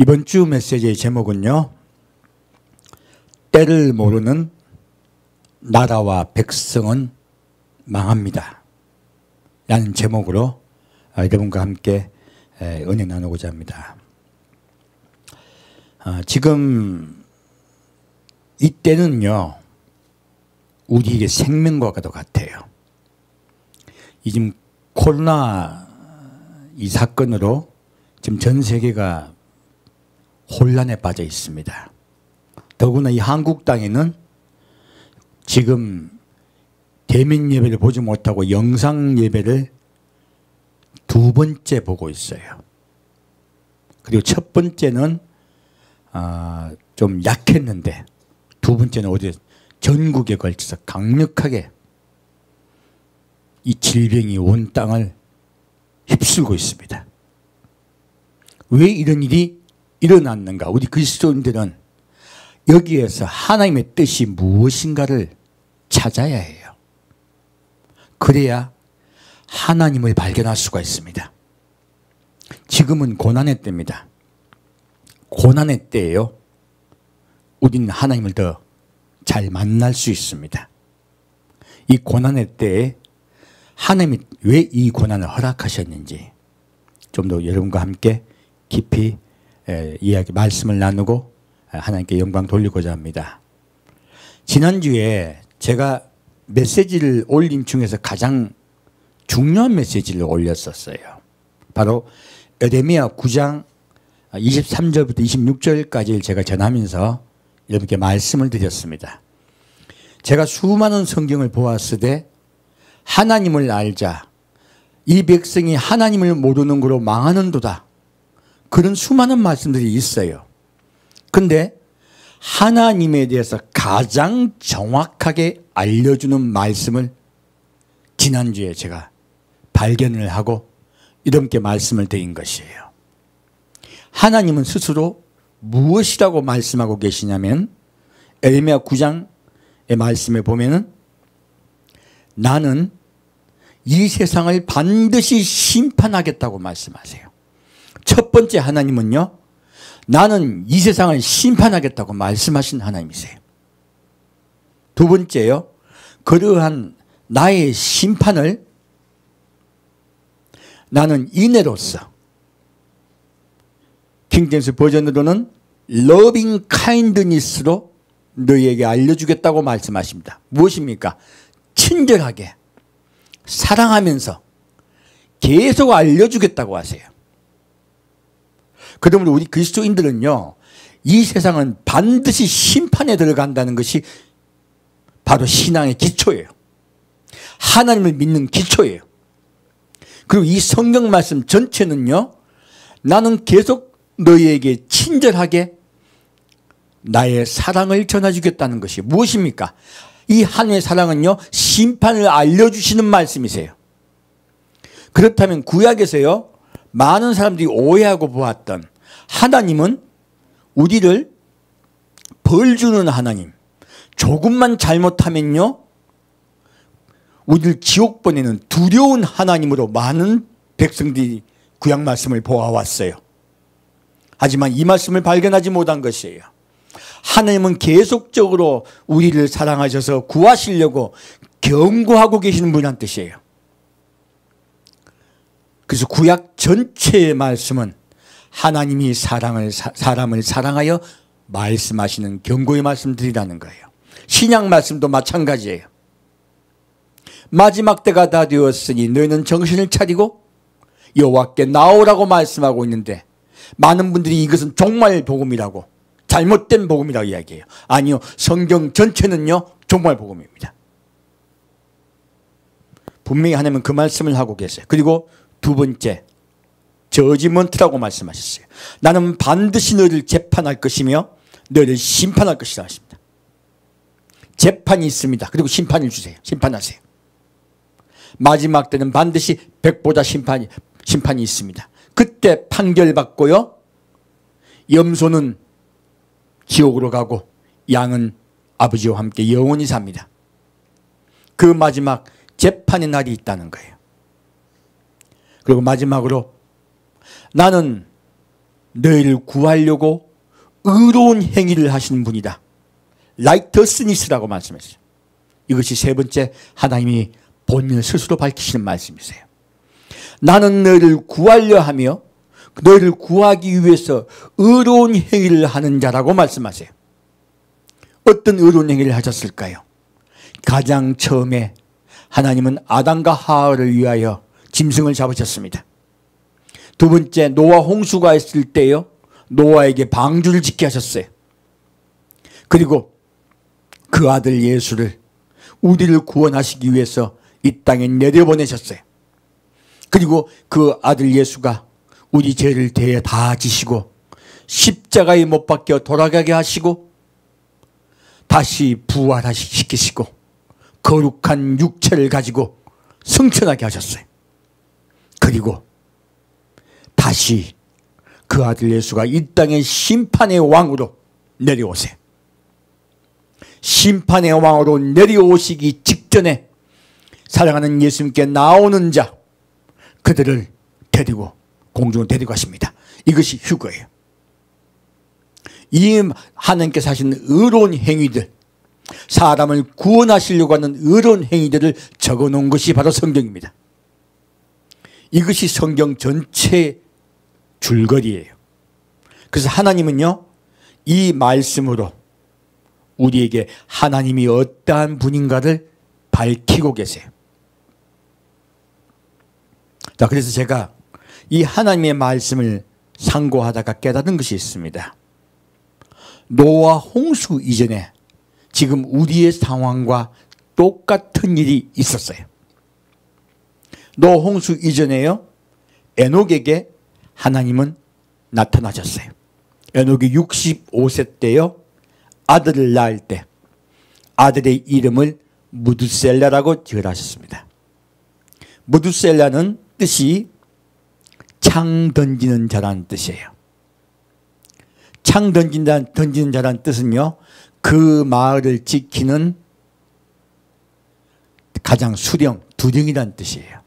이번 주 메시지의 제목은요, 때를 모르는 나라와 백성은 망합니다 라는 제목으로 여러분과 함께 은혜 나누고자 합니다. 지금 이때는요, 우리에게 생명과도 같아요. 이 지금 코로나 이 사건으로 지금 전 세계가 혼란에 빠져 있습니다. 더구나 이 한국 땅에는 지금 대면 예배를 보지 못하고 영상 예배를 두 번째 보고 있어요. 그리고 첫 번째는 좀 약했는데 두 번째는 어디 전국에 걸쳐서 강력하게 이 질병이 온 땅을 휩쓸고 있습니다. 왜 이런 일이 일어났는가? 우리 그리스도인들은 여기에서 하나님의 뜻이 무엇인가를 찾아야 해요. 그래야 하나님을 발견할 수가 있습니다. 지금은 고난의 때입니다. 고난의 때예요. 우리는 하나님을 더 잘 만날 수 있습니다. 이 고난의 때에 하나님이 왜 이 고난을 허락하셨는지 좀 더 여러분과 함께 깊이 이야기, 말씀을 나누고 하나님께 영광 돌리고자 합니다. 지난주에 제가 메시지를 올린 중에서 가장 중요한 메시지를 올렸었어요. 바로 에레미야 9장 23절부터 26절까지를 제가 전하면서 여러분께 말씀을 드렸습니다. 제가 수많은 성경을 보았으되 하나님을 알자, 이 백성이 하나님을 모르는 거로 망하는도다, 그런 수많은 말씀들이 있어요. 근데 하나님에 대해서 가장 정확하게 알려주는 말씀을 지난주에 제가 발견을 하고 여러분께 말씀을 드린 것이에요. 하나님은 스스로 무엇이라고 말씀하고 계시냐면, 에레미야 9장의 말씀에 보면은 나는 이 세상을 반드시 심판하겠다고 말씀하세요. 첫 번째 하나님은요, 나는 이 세상을 심판하겠다고 말씀하신 하나님이세요. 두 번째요, 그러한 나의 심판을 나는 인애로서, 킹제임스 버전으로는 loving kindness로 너희에게 알려주겠다고 말씀하십니다. 무엇입니까? 친절하게 사랑하면서 계속 알려주겠다고 하세요. 그러므로 우리 그리스도인들은요, 이 세상은 반드시 심판에 들어간다는 것이 바로 신앙의 기초예요. 하나님을 믿는 기초예요. 그리고 이 성경 말씀 전체는요, 나는 계속 너희에게 친절하게 나의 사랑을 전해주겠다는 것이 무엇입니까? 이 하나님의 사랑은요, 심판을 알려주시는 말씀이세요. 그렇다면 구약에서요, 많은 사람들이 오해하고 보았던 하나님은 우리를 벌 주는 하나님, 조금만 잘못하면요 우리를 지옥 보내는 두려운 하나님으로 많은 백성들이 구약 말씀을 보아왔어요. 하지만 이 말씀을 발견하지 못한 것이에요. 하나님은 계속적으로 우리를 사랑하셔서 구하시려고 경고하고 계시는 분이란 뜻이에요. 그래서 구약 전체의 말씀은 하나님이 사람을 사랑하여 말씀하시는 경고의 말씀들이라는 거예요. 신약 말씀도 마찬가지예요. 마지막 때가 다 되었으니 너희는 정신을 차리고 여호와께 나오라고 말씀하고 있는데, 많은 분들이 이것은 종말 복음이라고, 잘못된 복음이라고 이야기해요. 아니요, 성경 전체는요 종말 복음입니다. 분명히 하나님은 그 말씀을 하고 계세요. 그리고 두 번째, 저지먼트라고 말씀하셨어요. 나는 반드시 너희를 재판할 것이며 너희를 심판할 것이라 하십니다. 재판이 있습니다. 그리고 심판을 주세요. 심판하세요. 마지막 때는 반드시 백보자 심판이 있습니다. 그때 판결받고요, 염소는 지옥으로 가고 양은 아버지와 함께 영원히 삽니다. 그 마지막 재판의 날이 있다는 거예요. 그리고 마지막으로 나는 너희를 구하려고 의로운 행위를 하시는 분이다. 라이터스니스라고 말씀했어요. 이것이 세 번째 하나님이 본인을 스스로 밝히시는 말씀이세요. 나는 너희를 구하려 하며 너희를 구하기 위해서 의로운 행위를 하는 자라고 말씀하세요. 어떤 의로운 행위를 하셨을까요? 가장 처음에 하나님은 아담과 하와를 위하여 짐승을 잡으셨습니다. 두 번째, 노아 홍수가 있을 때요, 노아에게 방주를 짓게 하셨어요. 그리고 그 아들 예수를 우리를 구원하시기 위해서 이 땅에 내려보내셨어요. 그리고 그 아들 예수가 우리 죄를 대해 다 지시고 십자가에 못 박혀 돌아가게 하시고 다시 부활시키시고 거룩한 육체를 가지고 승천하게 하셨어요. 그리고 다시 그 아들 예수가 이 땅의 심판의 왕으로 내려오세요. 심판의 왕으로 내려오시기 직전에 사랑하는 예수님께 나오는 자, 그들을 데리고 공중으로 데리고 가십니다. 이것이 휴거예요. 이 하나님께서 하시는 의로운 행위들, 사람을 구원하시려고 하는 의로운 행위들을 적어놓은 것이 바로 성경입니다. 이것이 성경 전체 줄거리예요. 그래서 하나님은요, 이 말씀으로 우리에게 하나님이 어떠한 분인가를 밝히고 계세요. 자, 그래서 제가 이 하나님의 말씀을 상고하다가 깨달은 것이 있습니다. 노아 홍수 이전에 지금 우리의 상황과 똑같은 일이 있었어요. 노아 홍수 이전에요, 에녹에게 하나님은 나타나셨어요. 에녹이 65세 때요, 아들을 낳을 때 아들의 이름을 무두셀라라고 지으셨습니다. 무두셀라는 뜻이 창 던지는 자라는 뜻이에요. 창 던지는 자라는 뜻은요, 그 마을을 지키는 가장 수령, 두령이라는 뜻이에요.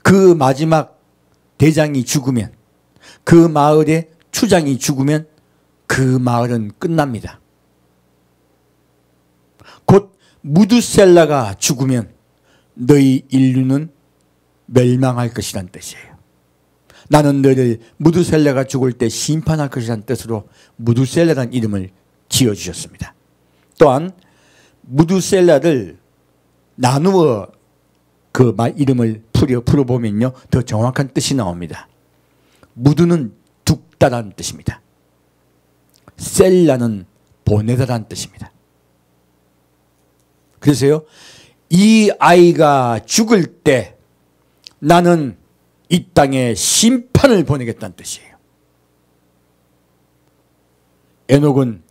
그 마지막 대장이 죽으면, 그 마을의 추장이 죽으면 그 마을은 끝납니다. 곧 무두셀라가 죽으면 너희 인류는 멸망할 것이란 뜻이에요. 나는 너희를 무두셀라가 죽을 때 심판할 것이란 뜻으로 무두셀라라는 이름을 지어주셨습니다. 또한 무두셀라를 나누어 그 이름을 풀어보면요, 더 정확한 뜻이 나옵니다. 무두는 죽다라는 뜻입니다. 셀라는 보내다라는 뜻입니다. 그래서요, 이 아이가 죽을 때 나는 이 땅에 심판을 보내겠다는 뜻이에요. 에녹은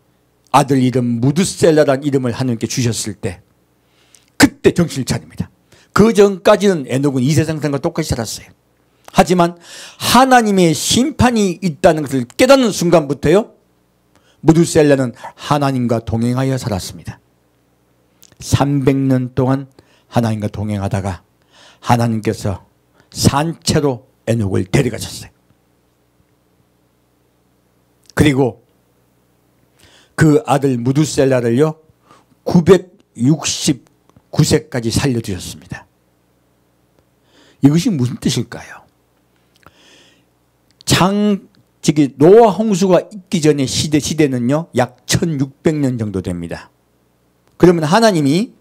아들 이름 무두셀라라는 이름을 하나님께 주셨을 때 그때 정신을 차립니다. 그 전까지는 에녹은 이 세상 사람과 똑같이 살았어요. 하지만 하나님의 심판이 있다는 것을 깨닫는 순간부터요, 무두셀라는 하나님과 동행하여 살았습니다. 300년 동안 하나님과 동행하다가 하나님께서 산채로 에녹을 데려가셨어요. 그리고 그 아들 무두셀라를요 969세까지 살려두셨습니다. 이것이 무슨 뜻일까요? 노아 홍수가 있기 전에 시대는요 약 1600년 정도 됩니다. 그러면 하나님이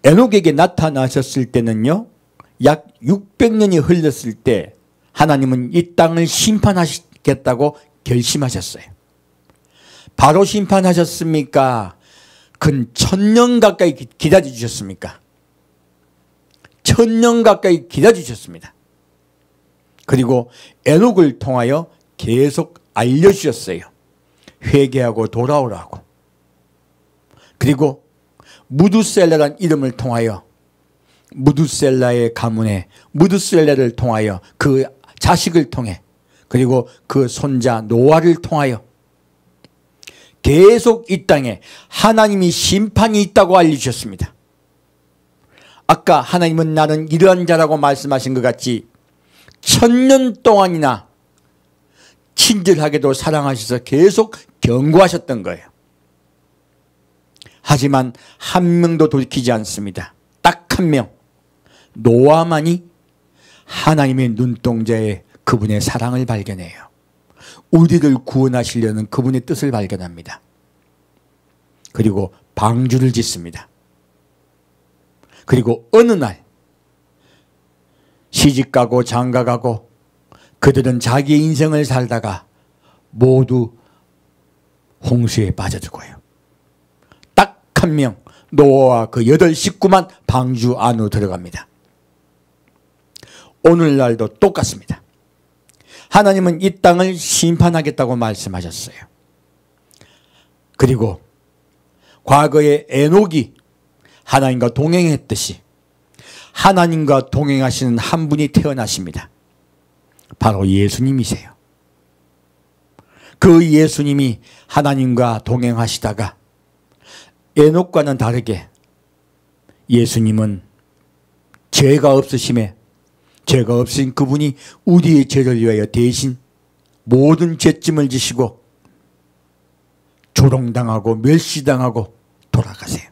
에녹에게 나타나셨을 때는요 약 600년이 흘렀을 때 하나님은 이 땅을 심판하시겠다고 결심하셨어요. 바로 심판하셨습니까? 근 1000년 가까이 기다려주셨습니까? 1000년 가까이 기다려주셨습니다. 그리고 에녹을 통하여 계속 알려주셨어요. 회개하고 돌아오라고. 그리고 무두셀라라는 이름을 통하여 무두셀라의 가문에 무두셀라를 통하여 그 자식을 통해 그리고 그 손자 노아를 통하여 계속 이 땅에 하나님이 심판이 있다고 알려주셨습니다. 아까 하나님은 나는 이러한 자라고 말씀하신 것 같이 1000년 동안이나 친절하게도 사랑하셔서 계속 경고하셨던 거예요. 하지만 한 명도 돌이키지 않습니다. 딱 한 명, 노아만이 하나님의 눈동자에 그분의 사랑을 발견해요. 우리를 구원하시려는 그분의 뜻을 발견합니다. 그리고 방주를 짓습니다. 그리고 어느 날 시집가고 장가가고 그들은 자기의 인생을 살다가 모두 홍수에 빠져들고요. 딱 한 명, 노아와 그 8 식구만 방주 안으로 들어갑니다. 오늘날도 똑같습니다. 하나님은 이 땅을 심판하겠다고 말씀하셨어요. 그리고 과거에 에녹이 하나님과 동행했듯이 하나님과 동행하시는 한 분이 태어나십니다. 바로 예수님이세요. 그 예수님이 하나님과 동행하시다가 에녹과는 다르게 예수님은 죄가 없으심에 죄가 없으신 그분이 우리의 죄를 위하여 대신 모든 죄짐을 지시고 조롱당하고 멸시당하고 돌아가세요.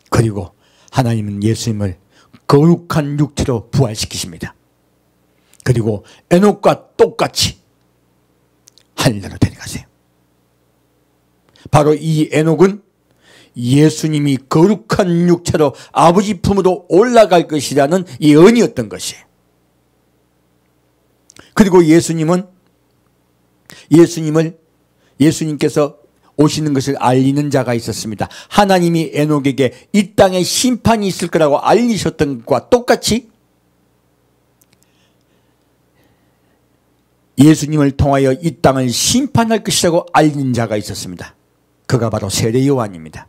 그리고 하나님은 예수님을 거룩한 육체로 부활시키십니다. 그리고 에녹과 똑같이 하늘나라로 데려가세요. 바로 이 에녹은 예수님이 거룩한 육체로 아버지 품으로 올라갈 것이라는 예언이었던 것이에요. 그리고 예수님께서 오시는 것을 알리는 자가 있었습니다. 하나님이 에녹에게 이 땅에 심판이 있을 거라고 알리셨던 것과 똑같이 예수님을 통하여 이 땅을 심판할 것이라고 알린 자가 있었습니다. 그가 바로 세례 요한입니다.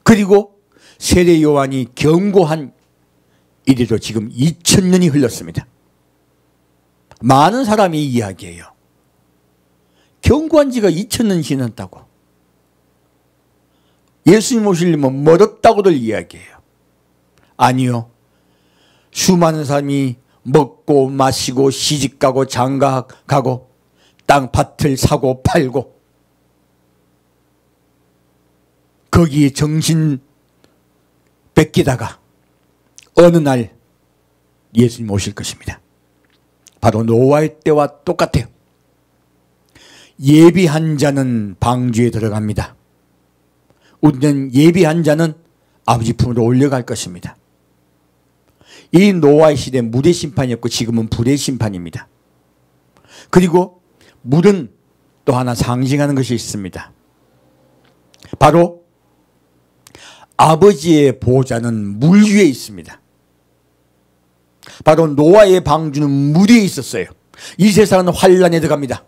그리고 세례 요한이 경고한 이래로 지금 2000년이 흘렀습니다. 많은 사람이 이야기해요. 경고한 지가 2000년이 지났다고. 예수님 오시려면 멀었다고들 이야기해요. 아니요. 수많은 사람이 먹고 마시고 시집가고 장가가고 땅밭을 사고 팔고 거기에 정신 뺏기다가 어느 날 예수님 오실 것입니다. 바로 노아의 때와 똑같아요. 예비한 자는 방주에 들어갑니다. 우리는 예비한 자는 아버지 품으로 올려갈 것입니다. 이 노아의 시대 물의 심판이었고 지금은 불의 심판입니다. 그리고 물은 또 하나 상징하는 것이 있습니다. 바로 아버지의 보좌는 물 위에 있습니다. 바로 노아의 방주는 물 위에 있었어요. 이 세상은 환란에 들어갑니다.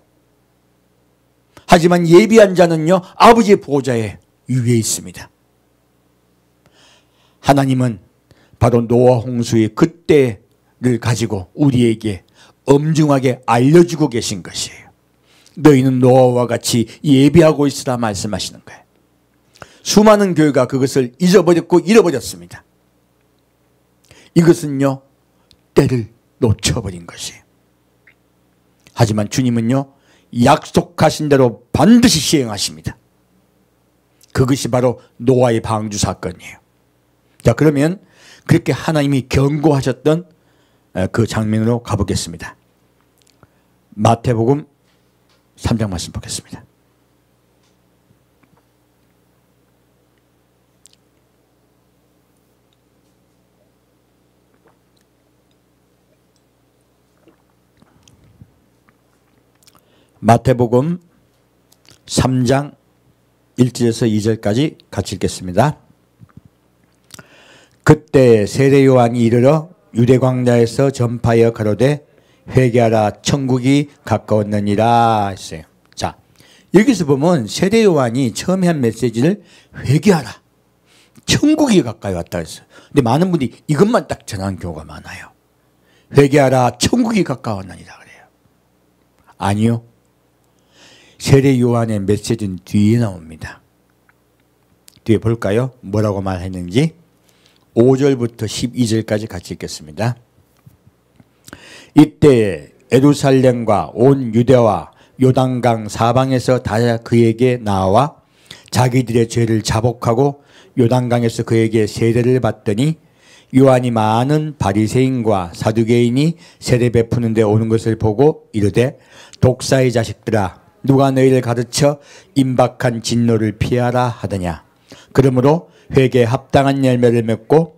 하지만 예비한 자는요, 아버지의 보좌에 위에 있습니다. 하나님은 바로 노아 홍수의 그때를 가지고 우리에게 엄중하게 알려주고 계신 것이에요. 너희는 노아와 같이 예비하고 있으라 말씀하시는 거예요. 수많은 교회가 그것을 잊어버렸고 잃어버렸습니다. 이것은요, 때를 놓쳐버린 것이에요. 하지만 주님은요, 약속하신 대로 반드시 시행하십니다. 그것이 바로 노아의 방주 사건이에요. 자, 그러면 그렇게 하나님이 경고하셨던 그 장면으로 가보겠습니다. 마태복음 3장 말씀 보겠습니다. 마태복음 3장 1절에서 2절까지 같이 읽겠습니다. 그때 세례 요한이 이르러 유대 광야에서 전파하여 가로되 회개하라 천국이 가까웠느니라 했어요. 자, 여기서 보면 세례 요한이 처음에 한 메시지를 회개하라, 천국이 가까이 왔다 했어요. 근데 많은 분들이 이것만 딱 전하는 경우가 많아요. 회개하라, 천국이 가까웠느니라 그래요. 아니요. 세례 요한의 메시지는 뒤에 나옵니다. 뒤에 볼까요? 뭐라고 말했는지. 5절부터 12절까지 같이 읽겠습니다. 이때 예루살렘과 온 유대와 요단강 사방에서 다 그에게 나와 자기들의 죄를 자복하고 요단강에서 그에게 세례를 받더니 요한이 많은 바리새인과 사두개인이 세례 베푸는 데 오는 것을 보고 이르되 독사의 자식들아 누가 너희를 가르쳐 임박한 진노를 피하라 하더냐. 그러므로 회개에 합당한 열매를 맺고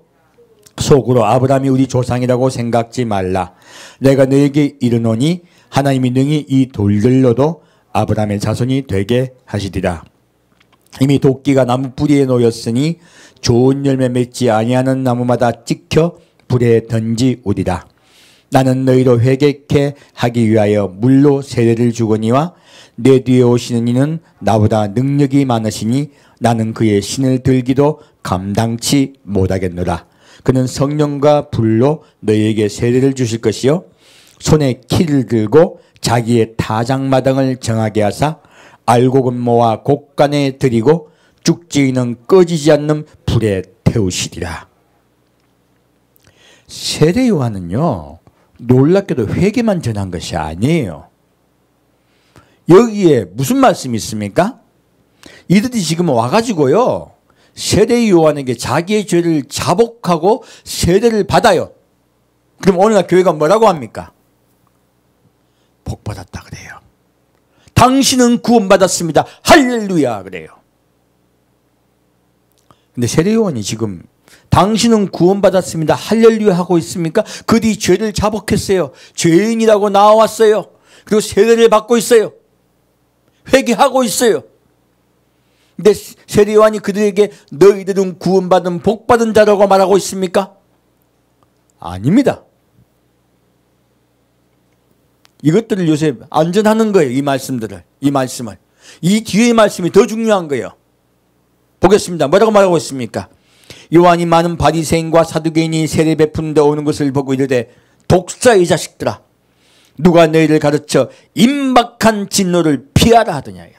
속으로 아브라함이 우리 조상이라고 생각지 말라. 내가 너에게 이르노니 하나님이 능히 이 돌들로도 아브라함의 자손이 되게 하시리라. 이미 도끼가 나무 뿌리에 놓였으니 좋은 열매 맺지 아니하는 나무마다 찍혀 불에 던지우리라. 나는 너희로 회개케 하기 위하여 물로 세례를 주거니와 내 뒤에 오시는 이는 나보다 능력이 많으시니 나는 그의 신을 들기도 감당치 못하겠노라. 그는 성령과 불로 너희에게 세례를 주실 것이요 손에 키를 들고 자기의 타작마당을 정하게 하사 알곡은모와 곡간에 들이고 쭉지이는 꺼지지 않는 불에 태우시리라. 세례 요한은요 놀랍게도 회개만 전한 것이 아니에요. 여기에 무슨 말씀이 있습니까? 이들이 지금 와가지고요 세례 요한에게 자기의 죄를 자복하고 세례를 받아요. 그럼 오늘날 교회가 뭐라고 합니까? 복 받았다 그래요. 당신은 구원받았습니다. 할렐루야 그래요. 근데 세례 요한이 지금 당신은 구원받았습니다. 할렐루야 하고 있습니까? 그들이 죄를 자복했어요. 죄인이라고 나왔어요. 그리고 세례를 받고 있어요. 회개하고 있어요. 근데 세례 요한이 그들에게 너희들은 구원받은 복받은 자라고 말하고 있습니까? 아닙니다. 이것들을 요새 안전하는 거예요. 이 말씀들을. 이 말씀을. 이 뒤의 말씀이 더 중요한 거예요. 보겠습니다. 뭐라고 말하고 있습니까? 요한이 많은 바리새인과 사두개인이 세례 베푸는 데 오는 것을 보고 이르되 독사의 자식들아 누가 너희를 가르쳐 임박한 진노를 피하라 하더냐요.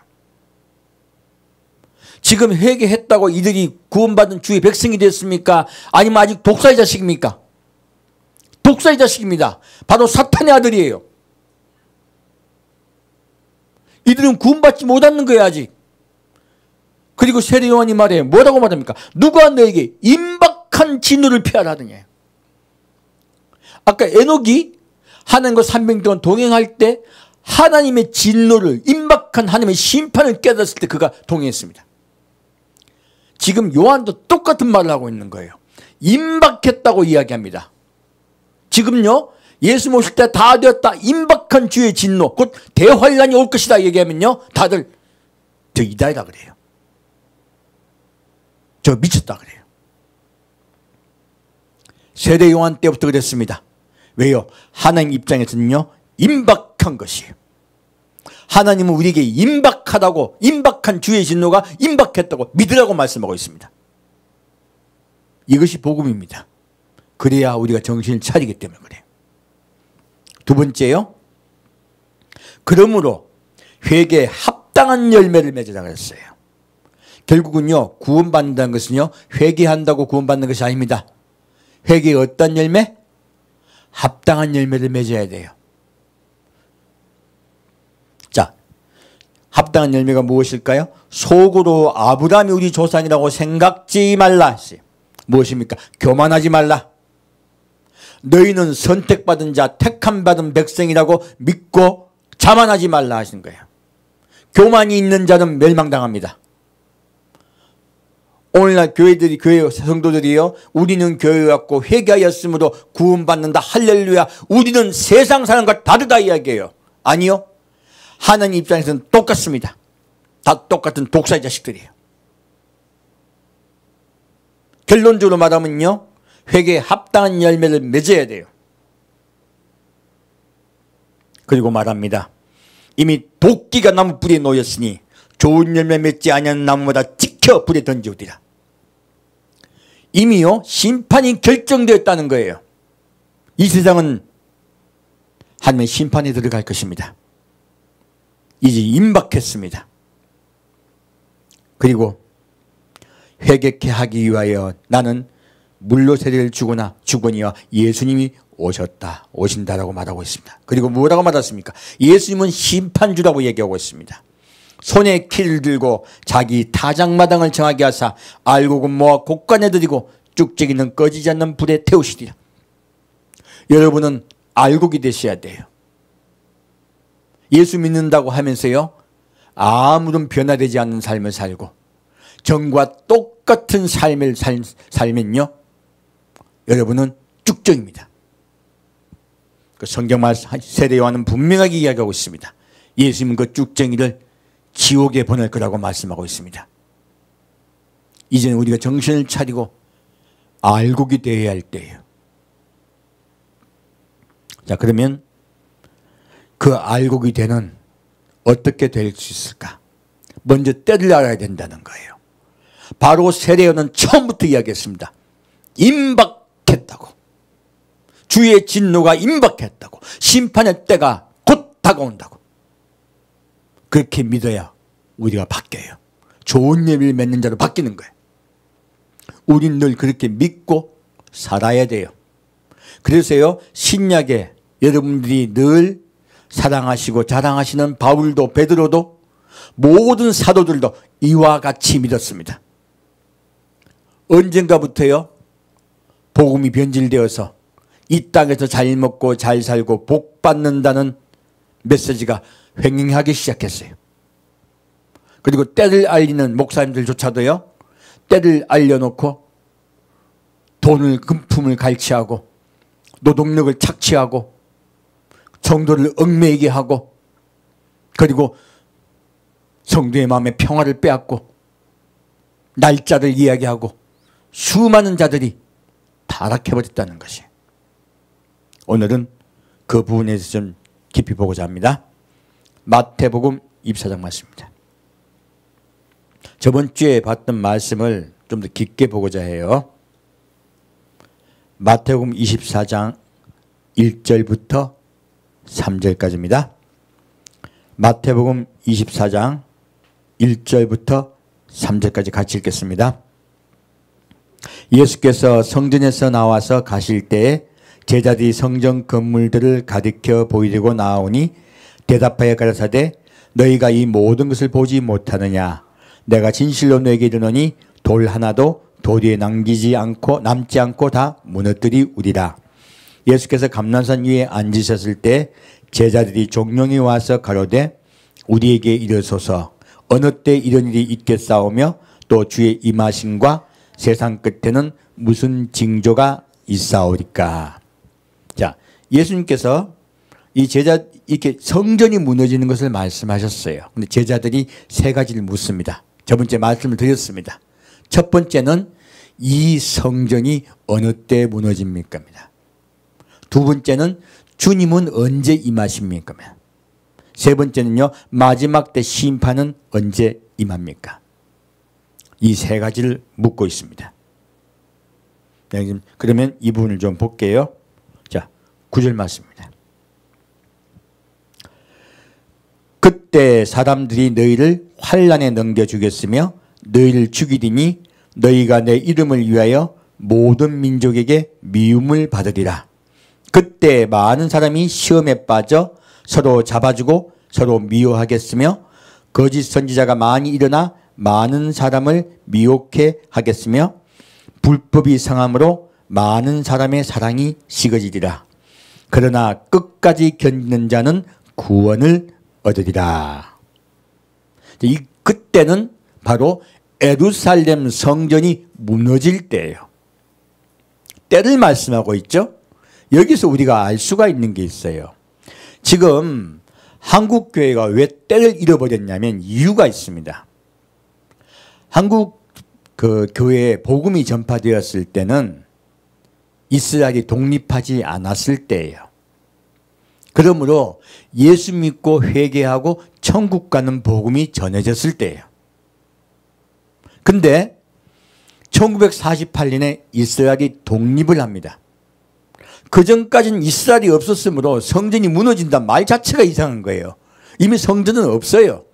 지금 회개했다고 이들이 구원받은 주의 백성이 됐습니까? 아니면 아직 독사의 자식입니까? 독사의 자식입니다. 바로 사탄의 아들이에요. 이들은 구원받지 못하는 거예요 아직. 그리고 세례 요한이 말해요. 뭐라고 말합니까? 누가 너에게 임박한 진노를 피하라 하더냐. 아까 에녹이 하나님과 300년 동안 동행할 때 하나님의 진노를 임박한 하나님의 심판을 깨달았을 때 그가 동행했습니다. 지금 요한도 똑같은 말을 하고 있는 거예요. 임박했다고 이야기합니다. 지금요 예수 모실 때 다 되었다. 임박한 주의 진노 곧 대환란이 올 것이다 얘기하면요 다들 저 이다이다 그래요. 저 미쳤다 그래요. 세례 요한 때부터 그랬습니다. 왜요? 하나님 입장에서는요 임박한 것이에요. 하나님은 우리에게 임박하다고 임박한 주의 진노가 임박했다고 믿으라고 말씀하고 있습니다. 이것이 복음입니다. 그래야 우리가 정신을 차리기 때문에 그래요. 두 번째요. 그러므로 회개에 합당한 열매를 맺으라 그랬어요. 결국은요 구원받는다는 것은요 회개한다고 구원받는 것이 아닙니다. 회개의 어떤 열매? 합당한 열매를 맺어야 돼요. 자, 합당한 열매가 무엇일까요? 속으로 아브라함이 우리 조상이라고 생각지 말라. 무엇입니까? 교만하지 말라. 너희는 선택받은 자, 택함받은 백성이라고 믿고 자만하지 말라 하시는 거예요. 교만이 있는 자는 멸망당합니다. 오늘날 교회 성도들이요 우리는 교회 왔고 회개하였으므로 구원받는다 할렐루야 우리는 세상 사람과 다르다 이야기해요. 아니요 하나님 입장에서는 똑같습니다. 다 똑같은 독사의 자식들이에요. 결론적으로 말하면요 회개에 합당한 열매를 맺어야 돼요. 그리고 말합니다. 이미 도끼가 나무 뿌리에 놓였으니 좋은 열매 맺지 아니하는 나무마다 찍혀 불에 던지우리라. 이미요 심판이 결정되었다는 거예요. 이 세상은 하나님의 심판에 들어갈 것입니다. 이제 임박했습니다. 그리고 회개케 하기 위하여 나는 물로 세례를 주거니와 예수님이 오신다라고 말하고 있습니다. 그리고 뭐라고 말했습니까? 예수님은 심판주라고 얘기하고 있습니다. 손에 키를 들고 자기 타작마당을 정하게 하사 알곡은 모아 곡간에 들이고 쭉쟁이는 꺼지지 않는 불에 태우시리라. 여러분은 알곡이 되셔야 돼요. 예수 믿는다고 하면서요, 아무런 변화되지 않는 삶을 살고 전과 똑같은 삶을 살면요, 여러분은 쭉정입니다. 그 성경 말씀 세례 요한은 분명하게 이야기하고 있습니다. 예수님은 그 쭉정이를 지옥에 보낼 거라고 말씀하고 있습니다. 이제는 우리가 정신을 차리고 알곡이 되어야 할 때예요. 자, 그러면 그 알곡이 되는 어떻게 될 수 있을까? 먼저 때를 알아야 된다는 거예요. 바로 세례요한은 처음부터 이야기했습니다. 임박했다고. 주의 진노가 임박했다고. 심판의 때가 곧 다가온다고. 그렇게 믿어야 우리가 바뀌어요. 좋은 예비를 맺는 자로 바뀌는 거예요. 우린 늘 그렇게 믿고 살아야 돼요. 그래서요, 신약에 여러분들이 늘 사랑하시고 자랑하시는 바울도 베드로도 모든 사도들도 이와 같이 믿었습니다. 언젠가부터요, 복음이 변질되어서 이 땅에서 잘 먹고 잘 살고 복 받는다는 메시지가 횡행하기 시작했어요. 그리고 때를 알리는 목사님들조차도요, 때를 알려놓고 돈을 금품을 갈취하고 노동력을 착취하고 성도를 얽매이게 하고 그리고 성도의 마음의 평화를 빼앗고 날짜를 이야기하고 수많은 자들이 타락해버렸다는 것이. 오늘은 그 부분에 대해서 좀 깊이 보고자 합니다. 마태복음 24장 말씀입니다. 저번 주에 봤던 말씀을 좀 더 깊게 보고자 해요. 마태복음 24장 1절부터 3절까지입니다. 마태복음 24장 1절부터 3절까지 같이 읽겠습니다. 예수께서 성전에서 나와서 가실 때에 제자들이 성전 건물들을 가리켜 보이려고 나오니 대답하여 가라사대 너희가 이 모든 것을 보지 못하느냐. 내가 진실로 너에게 이르노니 돌 하나도 돌 위에 남지 않고 다 무너뜨리우리라. 예수께서 감난산 위에 앉으셨을 때 제자들이 종용이 와서 가로되 우리에게 이르소서 어느 때 이런 일이 있겠사오며 또 주의 임하심과 세상 끝에는 무슨 징조가 있사오리까. 자, 예수님께서 이 이렇게 성전이 무너지는 것을 말씀하셨어요. 근데 제자들이 세 가지를 묻습니다. 저번 주에 말씀을 드렸습니다. 첫 번째는 이 성전이 어느 때 무너집니까? 두 번째는 주님은 언제 임하십니까? 세 번째는요, 마지막 때 심판은 언제 임합니까? 이 세 가지를 묻고 있습니다. 그러면 이 부분을 좀 볼게요. 자, 9절 말씀입니다. 그때 사람들이 너희를 환난에 넘겨주겠으며 너희를 죽이리니 너희가 내 이름을 위하여 모든 민족에게 미움을 받으리라. 그때 많은 사람이 시험에 빠져 서로 잡아주고 서로 미워하겠으며 거짓 선지자가 많이 일어나 많은 사람을 미혹해 하겠으며 불법이 성함으로 많은 사람의 사랑이 식어지리라. 그러나 끝까지 견디는 자는 구원을 얻으리라. 이 그때는 바로 예루살렘 성전이 무너질 때예요. 때를 말씀하고 있죠. 여기서 우리가 알 수가 있는 게 있어요. 지금 한국 교회가 왜 때를 잃어버렸냐면 이유가 있습니다. 한국 그 교회에 복음이 전파되었을 때는 이스라엘이 독립하지 않았을 때예요. 그러므로 예수 믿고 회개하고 천국 가는 복음이 전해졌을 때예요. 근데 1948년에 이스라엘이 독립을 합니다. 그 전까지는 이스라엘이 없었으므로 성전이 무너진다는 말 자체가 이상한 거예요. 이미 성전은 없어요.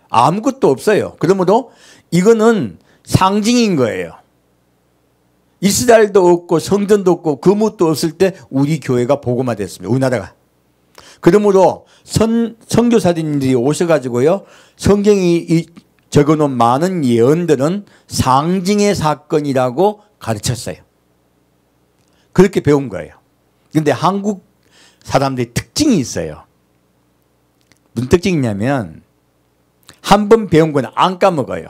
아무것도 없어요. 그러므로 이거는 상징인 거예요. 이스라엘도 없고 성전도 없고 그무도 없을 때 우리 교회가 복음화됐습니다. 우리나라가. 그러므로 선교사님들이 오셔가지고요, 성경이 적어놓은 많은 예언들은 상징의 사건이라고 가르쳤어요. 그렇게 배운 거예요. 그런데 한국 사람들이 특징이 있어요. 무슨 특징이냐면 한 번 배운 건 안 까먹어요.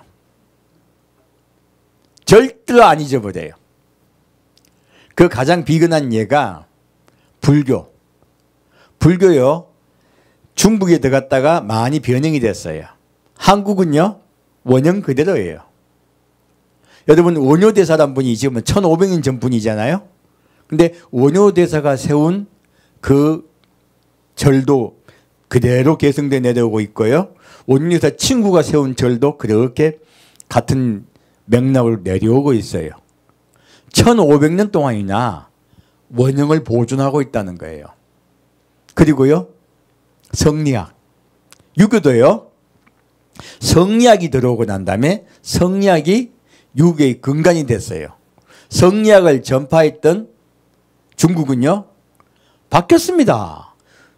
절대로 안 잊어버려요. 그 가장 비근한 예가 불교. 불교요, 중국에 들어갔다가 많이 변형이 됐어요. 한국은요, 원형 그대로예요. 여러분, 원효대사란 분이 지금 1500년 전 분이잖아요. 근데 원효대사가 세운 그 절도 그대로 계승돼 내려오고 있고요. 원효대사 친구가 세운 절도 그렇게 같은 맥락으로 내려오고 있어요. 1500년 동안이나 원형을 보존하고 있다는 거예요. 그리고요, 성리학. 유교도요, 성리학이 들어오고 난 다음에 성리학이 유교의 근간이 됐어요. 성리학을 전파했던 중국은요, 바뀌었습니다.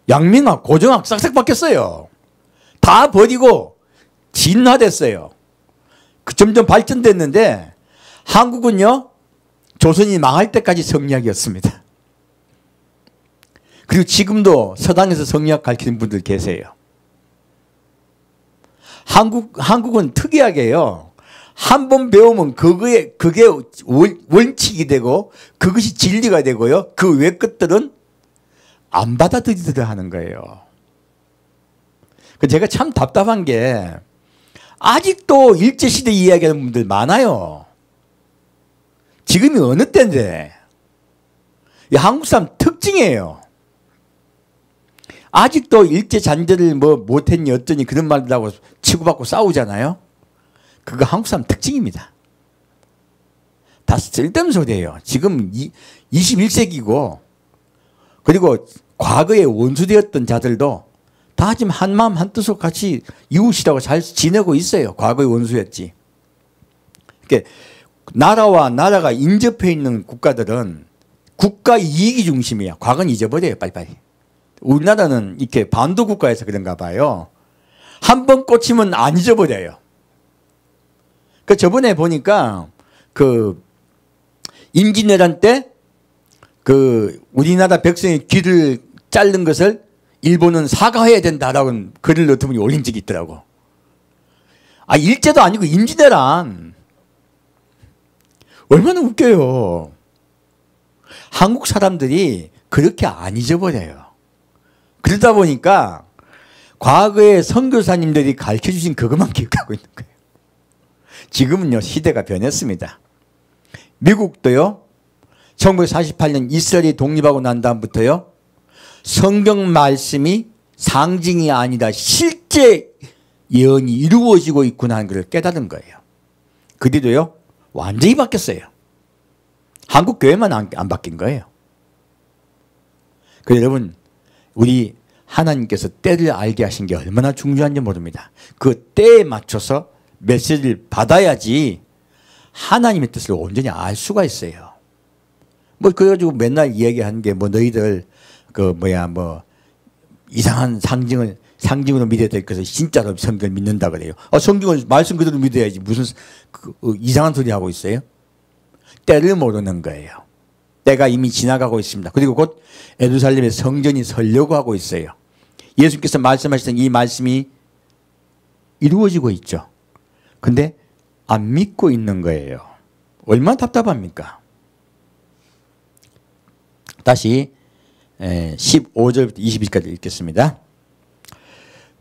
양민학, 고정학 싹싹 바뀌었어요. 다 버리고 진화됐어요. 점점 발전됐는데 한국은요, 조선이 망할 때까지 성리학이었습니다. 그리고 지금도 서당에서 성리학 가르치는 분들 계세요. 한국은 특이하게요, 한 번 배우면 그게 원칙이 되고 그것이 진리가 되고요, 그 외 것들은 안 받아들이더라 하는 거예요. 제가 참 답답한 게 아직도 일제시대 이야기하는 분들 많아요. 지금이 어느 때인데. 한국 사람 특징이에요. 아직도 일제 잔재를 뭐 못했니 어쩌니 그런 말들 하고 치고받고 싸우잖아요. 그거 한국 사람 특징입니다. 다 쓸데없는 소리예요. 지금 21세기고 그리고 과거에 원수되었던 자들도 다 지금 한마음 한뜻으로 같이 이웃이라고 잘 지내고 있어요. 과거의 원수였지. 그러니까 나라와 나라가 인접해 있는 국가들은 국가 이익이 중심이야. 과거는 잊어버려요. 빨리빨리. 우리나라는 이렇게 반도 국가에서 그런가 봐요. 한 번 꽂히면 안 잊어버려요. 그 저번에 보니까 그 임진왜란 때 그 우리나라 백성의 귀를 자른 것을 일본은 사과해야 된다라고 글을 어떤 분이 올린 적이 있더라고. 아, 일제도 아니고 임진왜란. 얼마나 웃겨요. 한국 사람들이 그렇게 안 잊어버려요. 그러다 보니까 과거에 선교사님들이 가르쳐주신 그것만 기억하고 있는 거예요. 지금은요, 시대가 변했습니다. 미국도요, 1948년 이스라엘이 독립하고 난 다음부터요, 성경 말씀이 상징이 아니라 실제 예언이 이루어지고 있구나 하는 걸 깨달은 거예요. 그 뒤로요, 완전히 바뀌었어요. 한국 교회만 안 바뀐 거예요. 그래서 여러분, 우리 하나님께서 때를 알게 하신 게 얼마나 중요한지 모릅니다. 그 때에 맞춰서 메시지를 받아야지 하나님의 뜻을 온전히 알 수가 있어요. 뭐 그래가지고 맨날 이야기하는 게 뭐 너희들 이상한 상징으로 믿어야 될 것을 진짜로 성경을 믿는다 그래요. 성경을 말씀 그대로 믿어야지 무슨 이상한 소리 하고 있어요? 때를 모르는 거예요. 때가 이미 지나가고 있습니다. 그리고 곧 예루살렘에 성전이 서려고 하고 있어요. 예수께서 말씀하시던 이 말씀이 이루어지고 있죠. 근데 안 믿고 있는 거예요. 얼마나 답답합니까? 다시 15절부터 20절까지 읽겠습니다.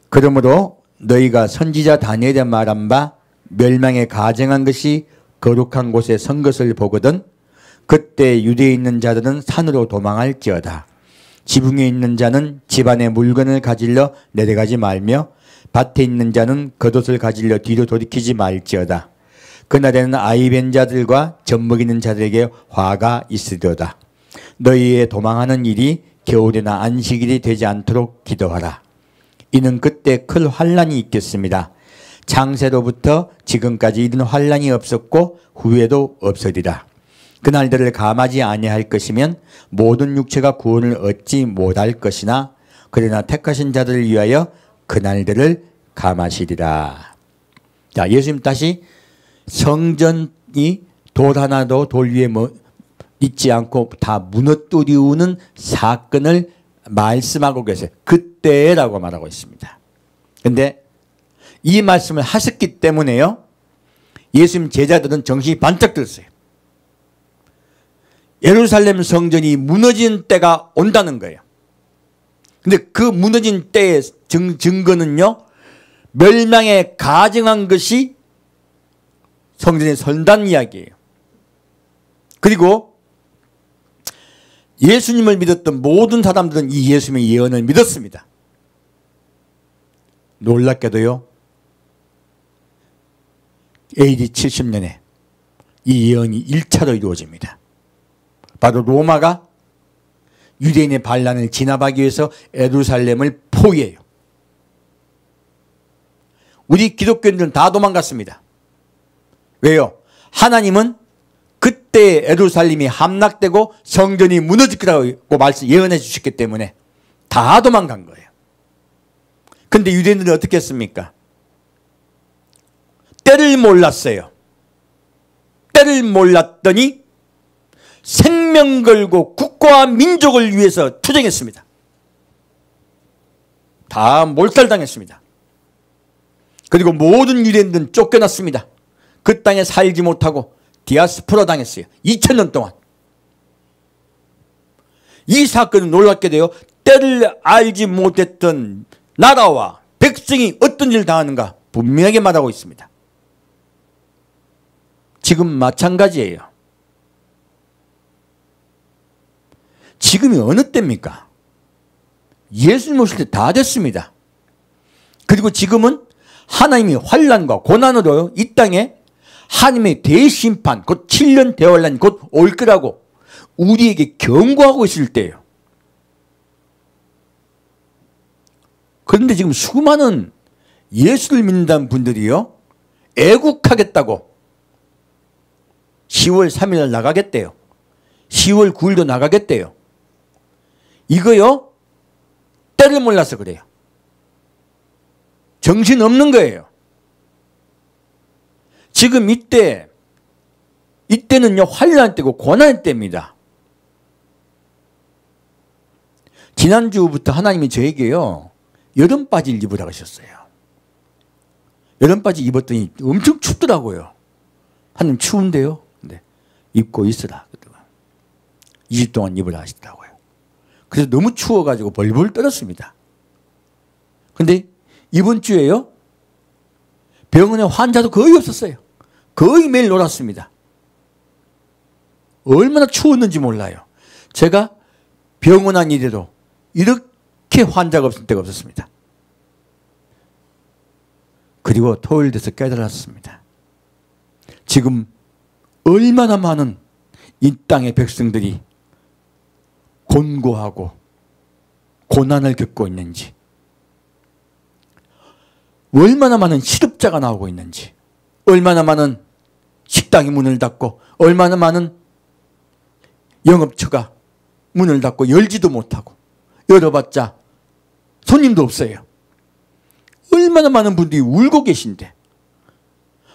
그러므로 너희가 선지자 다니엘의 말한 바 멸망에 가증한 것이 거룩한 곳에 선 것을 보거든 그때 유대에 있는 자들은 산으로 도망할지어다. 지붕에 있는 자는 집안의 물건을 가지려 내려가지 말며 밭에 있는 자는 겉옷을 가지려 뒤로 돌이키지 말지어다. 그날에는 아이 뵌 자들과 젖먹이는 자들에게 화가 있으리로다. 너희의 도망하는 일이 겨울이나 안식일이 되지 않도록 기도하라. 이는 그때 큰 환란이 있겠습니다. 창세로부터 지금까지 이런 환란이 없었고 후에도 없으리라. 그날들을 감하지 아니할 것이면 모든 육체가 구원을 얻지 못할 것이나 그러나 택하신 자들을 위하여 그날들을 감하시리라. 자, 예수님 다시 성전이 돌 하나도 돌 위에 있지 않고 다 무너뜨리우는 사건을 말씀하고 계세요. 그때라고 말하고 있습니다. 그런데 이 말씀을 하셨기 때문에요, 예수님 제자들은 정신이 반짝 들었어요. 예루살렘 성전이 무너진 때가 온다는 거예요. 근데 그 무너진 때의 증거는요, 멸망에 가증한 것이 성전에 선다는 이야기예요. 그리고 예수님을 믿었던 모든 사람들은 이 예수님의 예언을 믿었습니다. 놀랍게도요, AD 70년에 이 예언이 1차로 이루어집니다. 바로 로마가 유대인의 반란을 진압하기 위해서 예루살렘을 포위해요. 우리 기독교인들은 다 도망갔습니다. 왜요? 하나님은 그때 예루살렘이 함락되고 성전이 무너질 거라고 예언해 주셨기 때문에 다 도망간 거예요. 그런데 유대인들은 어떻게 했습니까? 때를 몰랐어요. 때를 몰랐더니 생명 걸고 국가와 민족을 위해서 투쟁했습니다. 다 몰살당했습니다. 그리고 모든 유대인들은 쫓겨났습니다. 그 땅에 살지 못하고 디아스포라 당했어요. 2000년 동안. 이 사건은 놀랍게도요, 때를 알지 못했던 나라와 백성이 어떤 일을 당하는가 분명하게 말하고 있습니다. 지금 마찬가지예요. 지금이 어느 때입니까? 예수님 오실 때 다 됐습니다. 그리고 지금은 하나님이 환난과 고난으로 이 땅에 하나님의 대심판, 곧 7년 대환란이 곧 올 거라고 우리에게 경고하고 있을 때예요. 그런데 지금 수많은 예수를 믿는다는 분들이요, 애국하겠다고 10월 3일 나가겠대요. 10월 9일도 나가겠대요. 이거요, 때를 몰라서 그래요. 정신없는 거예요. 지금 이때는요, 환난 때고 고난의 때입니다. 지난주부터 하나님이 저에게요, 여름바지를 입으라고 하셨어요. 여름바지 입었더니 엄청 춥더라고요. 하나님 추운데요? 근데 입고 있으라. 20 동안 입으라 하시더라고요. 그래서 너무 추워가지고 벌벌 떨었습니다. 그런데 이번 주에요, 병원에 환자도 거의 없었어요. 거의 매일 놀았습니다. 얼마나 추웠는지 몰라요. 제가 병원 안 일해도 이렇게 환자가 없을 때가 없었습니다. 그리고 토요일 돼서 깨달았습니다. 지금 얼마나 많은 이 땅의 백성들이 곤고하고 고난을 겪고 있는지, 얼마나 많은 실업자가 나오고 있는지, 얼마나 많은 식당이 문을 닫고, 얼마나 많은 영업처가 문을 닫고 열지도 못하고, 열어봤자 손님도 없어요. 얼마나 많은 분들이 울고 계신데,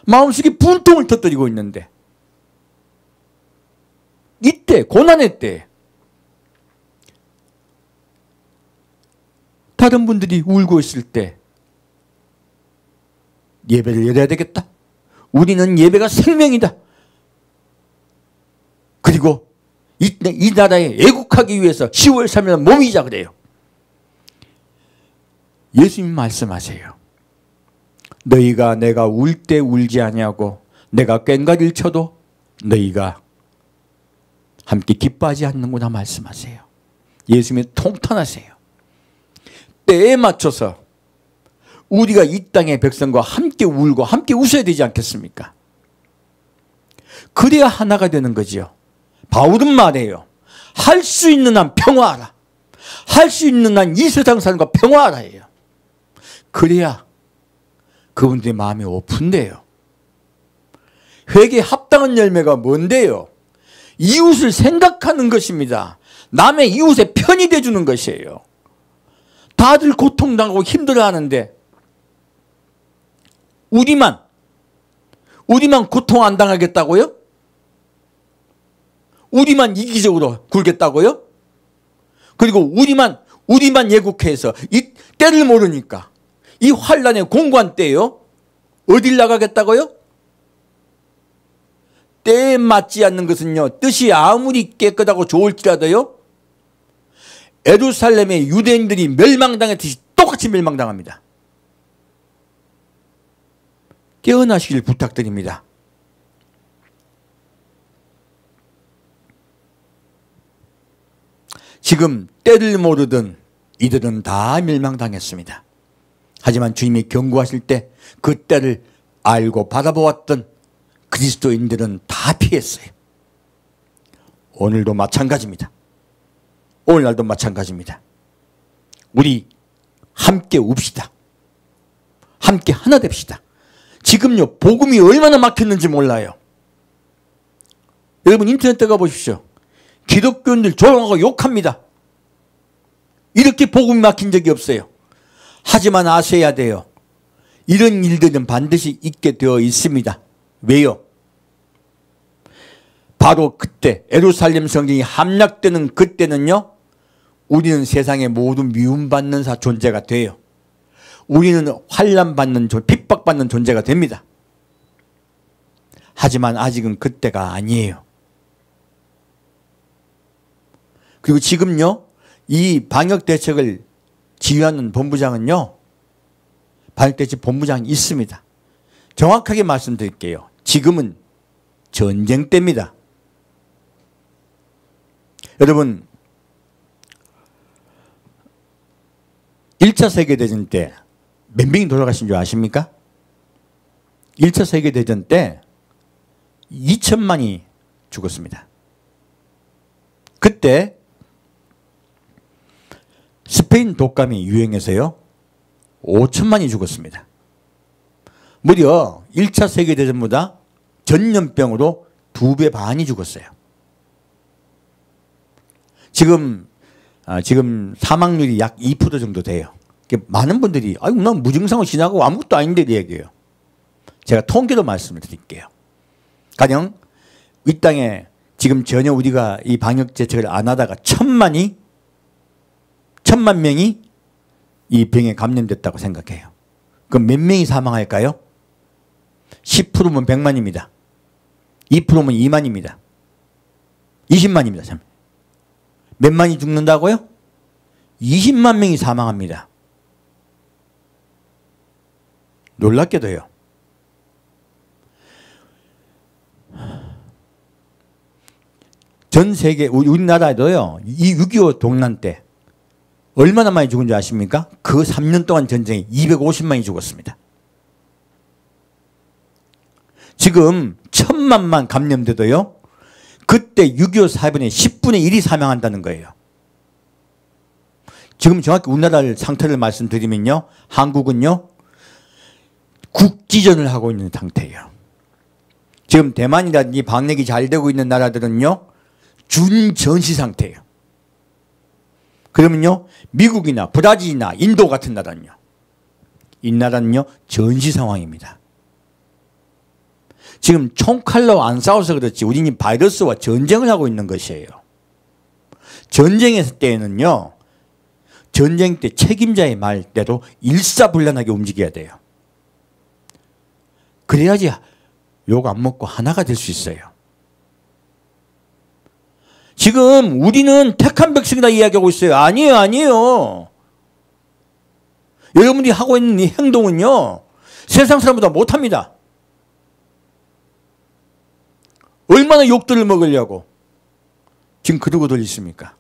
마음속에 분통을 터뜨리고 있는데, 이때 고난의 때 다른 분들이 울고 있을 때 예배를 열어야 되겠다. 우리는 예배가 생명이다. 그리고 이 나라에 애국하기 위해서 10월 3일 몸이자 그래요. 예수님 말씀하세요. 너희가 내가 울 때 울지 아니하고 내가 꽹과리를 쳐도 너희가 함께 기뻐하지 않는구나 말씀하세요. 예수님이 통탄하세요. 때에 맞춰서 우리가 이 땅의 백성과 함께 울고 함께 웃어야 되지 않겠습니까? 그래야 하나가 되는 거지요. 바울은 말해요. 할 수 있는 한 평화하라. 할 수 있는 한 이 세상 사람과 평화하라 해요. 그래야 그분들의 마음이 오픈돼요. 회개에 합당한 열매가 뭔데요? 이웃을 생각하는 것입니다. 남의 이웃의 편이 돼주는 것이에요. 다들 고통당하고 힘들어하는데 우리만 고통 안 당하겠다고요? 우리만 이기적으로 굴겠다고요? 그리고 우리만 예국해서 이 때를 모르니까 이 환란의 공고한 때요, 어딜 나가겠다고요? 때에 맞지 않는 것은요, 뜻이 아무리 깨끗하고 좋을지라도요, 예루살렘의 유대인들이 멸망당했듯이 똑같이 멸망당합니다. 깨어나시길 부탁드립니다. 지금 때를 모르던 이들은 다 멸망당했습니다. 하지만 주님이 경고하실 때 그 때를 알고 바라보았던 그리스도인들은 다 피했어요. 오늘도 마찬가지입니다. 오늘날도 마찬가지입니다. 우리 함께 웁시다. 함께 하나 됩시다. 지금요, 복음이 얼마나 막혔는지 몰라요. 여러분 인터넷 들어가 보십시오. 기독교인들 조롱하고 욕합니다. 이렇게 복음이 막힌 적이 없어요. 하지만 아셔야 돼요. 이런 일들은 반드시 있게 되어 있습니다. 왜요? 바로 그때 예루살렘 성전이 함락되는 그때는요, 우리는 세상의 모든 미움받는 존재가 돼요. 우리는 환난받는, 핍박받는 존재가 됩니다. 하지만 아직은 그때가 아니에요. 그리고 지금요, 이 방역대책을 지휘하는 본부장은요, 방역대책 본부장이 있습니다. 정확하게 말씀드릴게요. 지금은 전쟁 때입니다. 여러분, 1차 세계대전 때 몇 명이 돌아가신 줄 아십니까? 1차 세계대전 때 2천만이 죽었습니다. 그때 스페인 독감이 유행해서요, 5천만이 죽었습니다. 무려 1차 세계대전보다 전염병으로 2배 반이 죽었어요. 지금 사망률이 약 2% 정도 돼요. 많은 분들이 아이고 난 무증상으로 지나고 아무것도 아닌데 얘기해요. 제가 통계로 말씀을 드릴게요. 가령 이 땅에 지금 전혀 우리가 이 방역 대책을 안 하다가 1,000만 명이 이 병에 감염됐다고 생각해요. 그럼 몇 명이 사망할까요? 10%면 100만입니다. 2%면 2만입니다. 20만입니다. 참. 몇 만이 죽는다고요? 20만 명이 사망합니다. 놀랍게도요. 전 세계, 우리나라에도요, 이 6.25 동란 때 얼마나 많이 죽은 줄 아십니까? 그 3년 동안 전쟁에 250만이 죽었습니다. 지금 1,000만만 감염돼도요, 그때 6.25 사변의 10분의 1이 사망한다는 거예요. 지금 정확히 우리나라 상태를 말씀드리면요, 한국은요, 국지전을 하고 있는 상태예요. 지금 대만이라든지 방역이 잘 되고 있는 나라들은요, 준전시 상태예요. 그러면요, 미국이나 브라질이나 인도 같은 나라는요, 이 나라는요, 전시 상황입니다. 지금 총칼로 안 싸워서 그렇지 우리는 바이러스와 전쟁을 하고 있는 것이에요. 전쟁의 때에는요, 전쟁 때 책임자의 말대로 일사불란하게 움직여야 돼요. 그래야지 욕 안 먹고 하나가 될 수 있어요. 지금 우리는 택한 백성이다 이야기하고 있어요. 아니에요, 아니에요. 여러분들이 하고 있는 이 행동은요, 세상 사람보다 못합니다. 얼마나 욕들을 먹으려고 지금 그러고들 있습니까?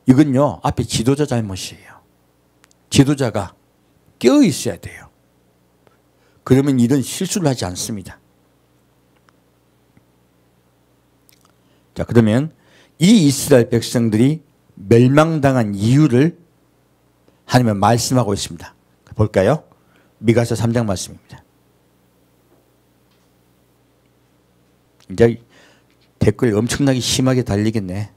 이건요, 앞에 지도자 잘못이에요. 지도자가 깨어 있어야 돼요. 그러면 이런 실수를 하지 않습니다. 자, 그러면 이 이스라엘 백성들이 멸망당한 이유를 하나님은 말씀하고 있습니다. 볼까요? 미가서 3장 말씀입니다. 이제 댓글 엄청나게 심하게 달리겠네.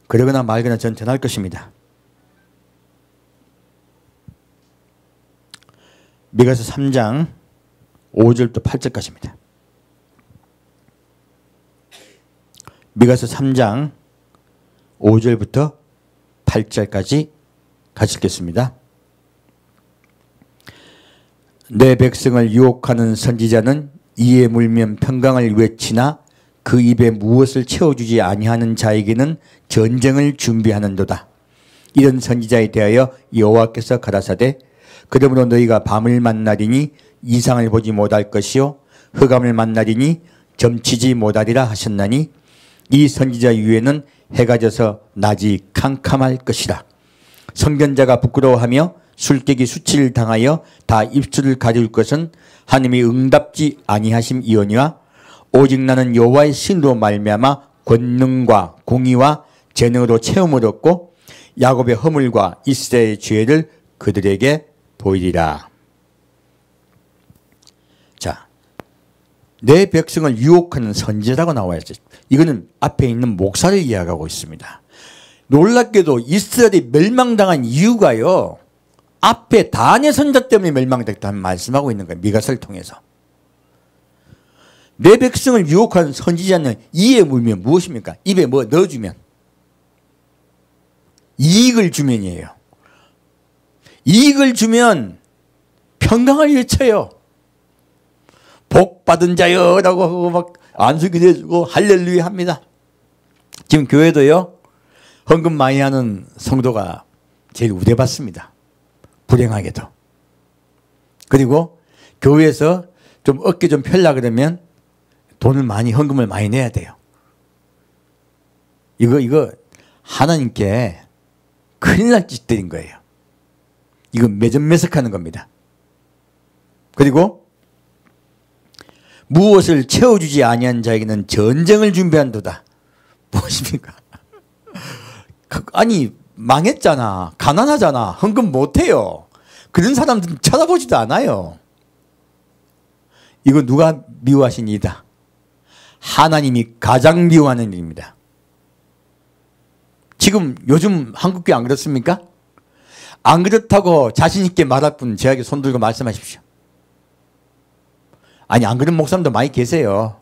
그러거나 말거나 전 전할 것입니다. 미가서 3장 5절부터 8절까지입니다. 미가서 3장 5절부터 8절까지 같이 읽겠습니다. 내 백성을 유혹하는 선지자는 이에 물면 평강을 외치나 그 입에 무엇을 채워주지 아니하는 자에게는 전쟁을 준비하는도다. 이런 선지자에 대하여 여호와께서 가라사대 그러므로 너희가 밤을 만나리니 이상을 보지 못할 것이요 흑암을 만나리니 점치지 못하리라 하셨나니 이 선지자 위에는 해가 져서 낮이 캄캄할 것이라. 선견자가 부끄러워하며 술객이 수치를 당하여 다 입술을 가리울 것은 하나님이 응답지 아니하심이오니와 오직 나는 여호와의 신으로 말미암아 권능과 공의와 재능으로 체험을 얻고 야곱의 허물과 이스라엘의 죄를 그들에게 보이리라. 자, 내 백성을 유혹하는 선지자라고 나와야지. 이거는 앞에 있는 목사를 이야기하고 있습니다. 놀랍게도 이스라엘이 멸망당한 이유가요, 앞에 다니엘 선지자 때문에 멸망됐다는 말씀하고 있는 거예요. 미가서를 통해서. 내 백성을 유혹하는 선지자는 이에 물면 무엇입니까? 입에 뭐 넣어주면, 이익을 주면이에요. 이익을 주면 평강을 외쳐요. 복 받은 자여라고 하고 막 안수기도 해주고 할렐루야 합니다. 지금 교회도요, 헌금 많이 하는 성도가 제일 우대받습니다. 불행하게도. 그리고 교회에서 좀 어깨 좀 펴려 그러면 돈을 많이, 헌금을 많이 내야 돼요. 이거 하나님께 큰일 날 짓들인 거예요. 이거 매점매석하는 겁니다. 그리고 무엇을 채워주지 아니한 자에게는 전쟁을 준비한도다. 무엇입니까? 아니 망했잖아. 가난하잖아. 헌금 못해요. 그런 사람들은 쳐다보지도 않아요. 이거 누가 미워하신 일이다. 하나님이 가장 미워하는 일입니다. 지금 요즘 한국교회 안 그렇습니까? 안 그렇다고 자신 있게 말할 분 저에게 손 들고 말씀하십시오. 아니 안 그런 목사님도 많이 계세요.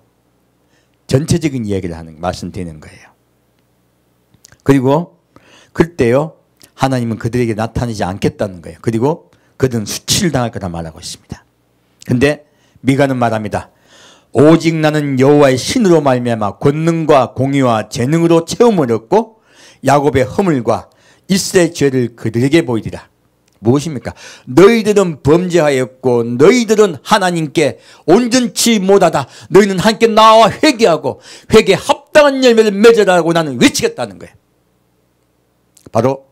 전체적인 이야기를 하는 말씀드리는 거예요. 그리고 그때요 하나님은 그들에게 나타나지 않겠다는 거예요. 그리고 그들은 수치를 당할 거다 말하고 있습니다. 근데 미가는 말합니다. 오직 나는 여호와의 신으로 말미암아 권능과 공의와 재능으로 체험을 얻고 야곱의 허물과 이스라엘 죄를 그들에게 보이리라. 무엇입니까? 너희들은 범죄하였고 너희들은 하나님께 온전치 못하다. 너희는 하나님께 나와 회개하고 회개에 합당한 열매를 맺으라고 나는 외치겠다는 거예요. 바로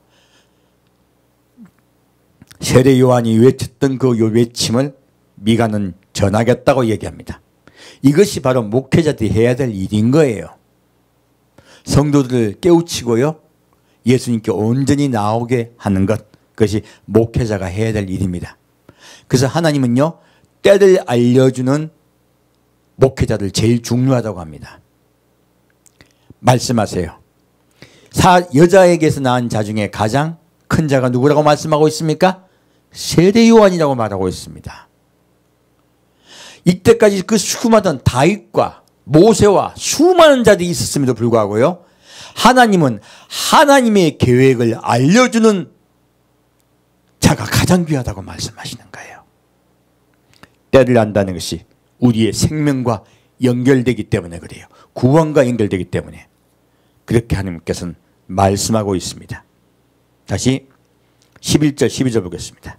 세례 요한이 외쳤던 그 외침을 미가는 전하겠다고 얘기합니다. 이것이 바로 목회자들이 해야 될 일인 거예요. 성도들을 깨우치고요, 예수님께 온전히 나오게 하는 것, 그것이 목회자가 해야 될 일입니다. 그래서 하나님은요 때를 알려주는 목회자들 제일 중요하다고 합니다. 말씀하세요. 여자에게서 낳은 자 중에 가장 큰 자가 누구라고 말씀하고 있습니까? 세례 요한이라고 말하고 있습니다. 이때까지 그 수많은 다윗과 모세와 수많은 자들이 있었음에도 불구하고요, 하나님은 하나님의 계획을 알려주는 자가 가장 귀하다고 말씀하시는 거예요. 때를 안다는 것이 우리의 생명과 연결되기 때문에 그래요. 구원과 연결되기 때문에 그렇게 하나님께서는 말씀하고 있습니다. 다시 11절 12절 보겠습니다.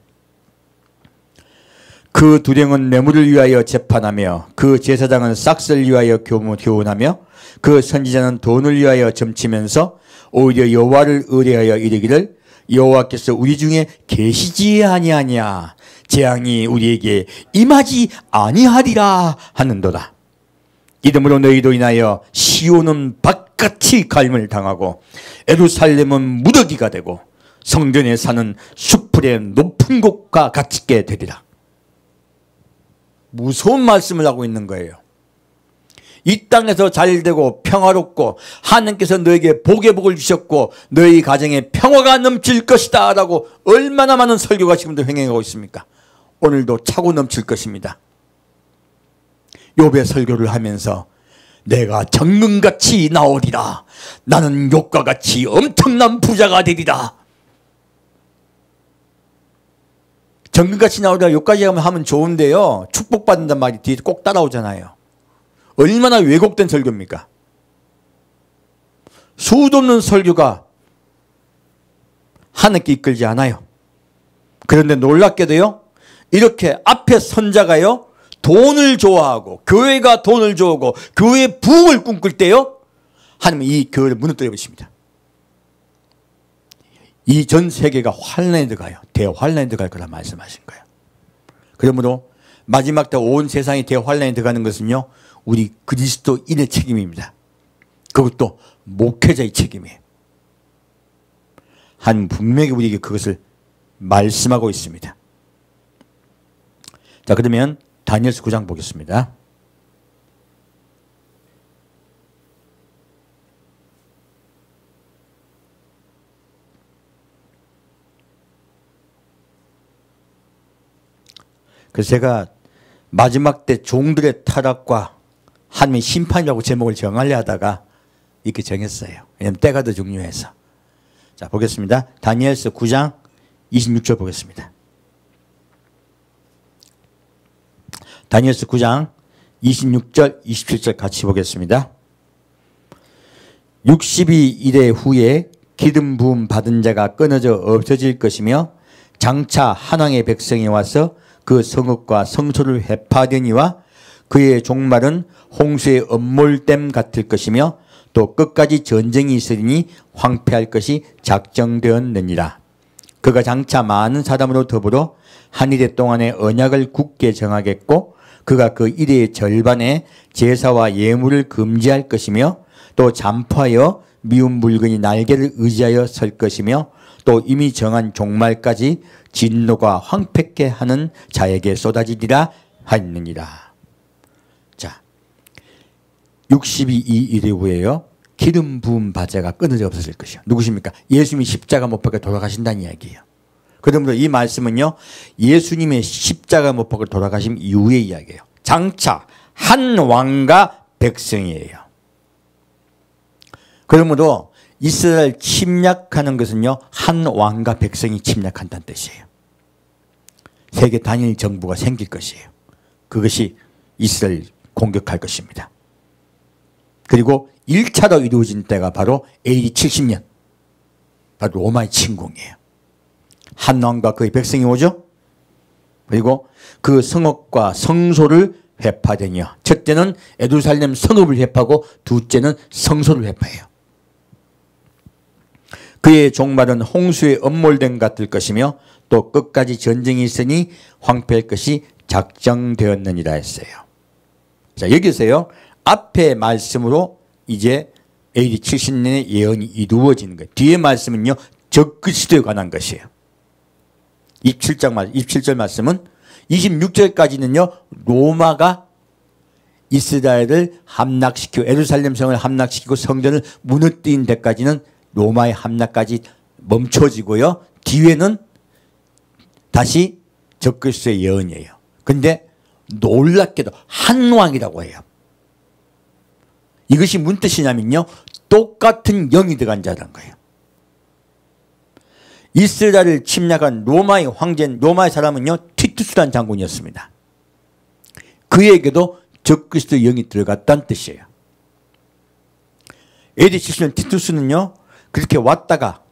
그 두령은 뇌물을 위하여 재판하며 그 제사장은 싹스를 위하여 교훈하며 그 선지자는 돈을 위하여 점치면서 오히려 여호와를 의뢰하여 이르기를 여호와께서 우리 중에 계시지 아니하냐, 재앙이 우리에게 임하지 아니하리라 하는도다. 이러므로 너희로 인하여 시온은 바깥이 갈림을 당하고 예루살렘은 무더기가 되고 성전에 사는 숲풀의 높은 곳과 같게 되리라. 무서운 말씀을 하고 있는 거예요. 이 땅에서 잘되고 평화롭고 하나님께서 너에게 복의 복을 주셨고 너희 가정에 평화가 넘칠 것이다 라고 얼마나 많은 설교가 지금도 횡행하고 있습니까? 오늘도 차고 넘칠 것입니다. 욥의 설교를 하면서 내가 정금같이 나오리라. 나는 욥과 같이 엄청난 부자가 되리라. 정금같이 나오리라 욥까지 하면 좋은데요, 축복받는단 말이 뒤에 꼭 따라오잖아요. 얼마나 왜곡된 설교입니까? 수도 없는 설교가 하나님께 이끌지 않아요. 그런데 놀랍게도요, 이렇게 앞에 선자가요 돈을 좋아하고 교회가 돈을 좋아하고 교회의 부흥을 꿈꿀 때요, 하나님은 이 교회를 무너뜨려 버리십니다. 이 전 세계가 환란에 들어가요. 대환란에 들어갈 거라 말씀하신 거예요. 그러므로 마지막 때 온 세상이 대환란에 들어가는 것은요, 우리 그리스도인의 책임입니다. 그것도 목회자의 책임이에요. 하나님 분명히 우리에게 그것을 말씀하고 있습니다. 자, 그러면 다니엘서 9장 보겠습니다. 그래서 제가 마지막 때 종들의 타락과 하나님의 심판이라고 제목을 정하려 하다가 이렇게 정했어요. 왜냐하면 때가 더 중요해서. 자, 보겠습니다. 다니엘서 9장 26절 보겠습니다. 다니엘서 9장 26절 27절 같이 보겠습니다. 62일의 후에 기름 부음 받은 자가 끊어져 없어질 것이며 장차 한왕의 백성이 와서 그 성읍과 성소를 회파하려니와 그의 종말은 홍수의 엄몰댐 같을 것이며 또 끝까지 전쟁이 있으리니 황폐할 것이 작정되었느니라. 그가 장차 많은 사람으로 더불어 한 이래 동안의 언약을 굳게 정하겠고 그가 그 이래의 절반에 제사와 예물을 금지할 것이며 또 잠포하여 미운 물건이 날개를 의지하여 설 것이며 또 이미 정한 종말까지 진노가 황폐케 하는 자에게 쏟아지리라 하느니라. 자, 62일 이후에요, 기름 부음 바자가 끊어져 없어질 것이요. 누구십니까? 예수님이 십자가 못 박혀 돌아가신다는 이야기예요. 그러므로 이 말씀은요, 예수님의 십자가 못 박혀 돌아가심 이후의 이야기예요. 장차 한 왕과 백성이에요. 그러므로 이스라엘 침략하는 것은요, 한 왕과 백성이 침략한다는 뜻이에요. 세계 단일 정부가 생길 것이에요. 그것이 이스라엘 공격할 것입니다. 그리고 1차로 이루어진 때가 바로 AD 70년, 바로 로마의 침공이에요. 한 왕과 그의 백성이 오죠. 그리고 그 성읍과 성소를 회파되며, 첫째는 예루살렘 성읍을 회파하고 둘째는 성소를 회파해요. 그의 종말은 홍수의 엄몰됨 같을 것이며 또 끝까지 전쟁이 있으니 황폐할 것이 작정되었느니라 했어요. 자, 여기서요, 앞에 말씀으로 이제 AD 70년의 예언이 이루어지는 거예요. 뒤에 말씀은요, 적그리스도에 관한 것이에요. 27절 말씀은 26절까지는요, 로마가 이스라엘을 함락시키고 예루살렘 성을 함락시키고 성전을 무너뜨린 데까지는 로마의 함락까지 멈춰지고요, 뒤에는 다시 적그리스도의 예언이에요. 근데 놀랍게도 한 왕이라고 해요. 이것이 무슨 뜻이냐면요, 똑같은 영이 들어간 자라는 거예요. 이스라엘을 침략한 로마의 황제, 로마의 사람은요, 티투스라는 장군이었습니다. 그에게도 적그리스도의 영이 들어갔다는 뜻이에요. AD 70년 티투스는요, 그렇게 왔다가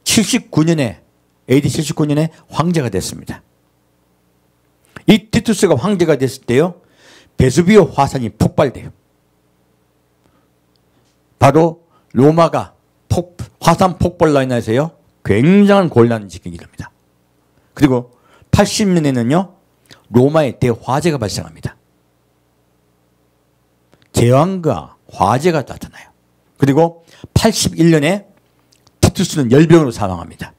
79년에 AD 79년에 황제가 됐습니다. 이 티투스가 황제가 됐을 때요, 베수비오 화산이 폭발돼요. 바로 로마가 화산 폭발로 인해서요, 굉장한 곤란을 지키게 됩니다. 그리고 80년에는요, 로마에 대화재가 발생합니다. 재앙과 화재가 나타나요. 그리고 81년에 티투스는 열병으로 사망합니다.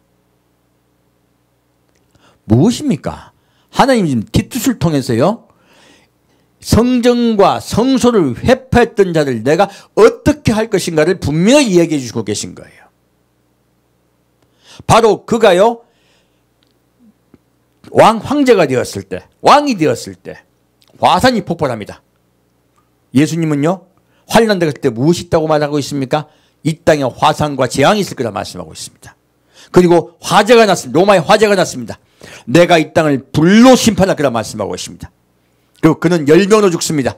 무엇입니까? 하나님이 티투스를 통해서요, 성전과 성소를 회파해 슬퍼했던 자를 내가 어떻게 할 것인가를 분명히 이야기해 주시고 계신 거예요. 바로 그가요, 황제가 되었을 때, 왕이 되었을 때 화산이 폭발합니다. 예수님은요, 환난 되었을 때 무엇이 있다고 말하고 있습니까? 이 땅에 화산과 재앙이 있을 거라 말씀하고 있습니다. 그리고 화재가 났습니다. 로마에 화재가 났습니다. 내가 이 땅을 불로 심판할 거라 말씀하고 있습니다. 그리고 그는 10명으로 죽습니다.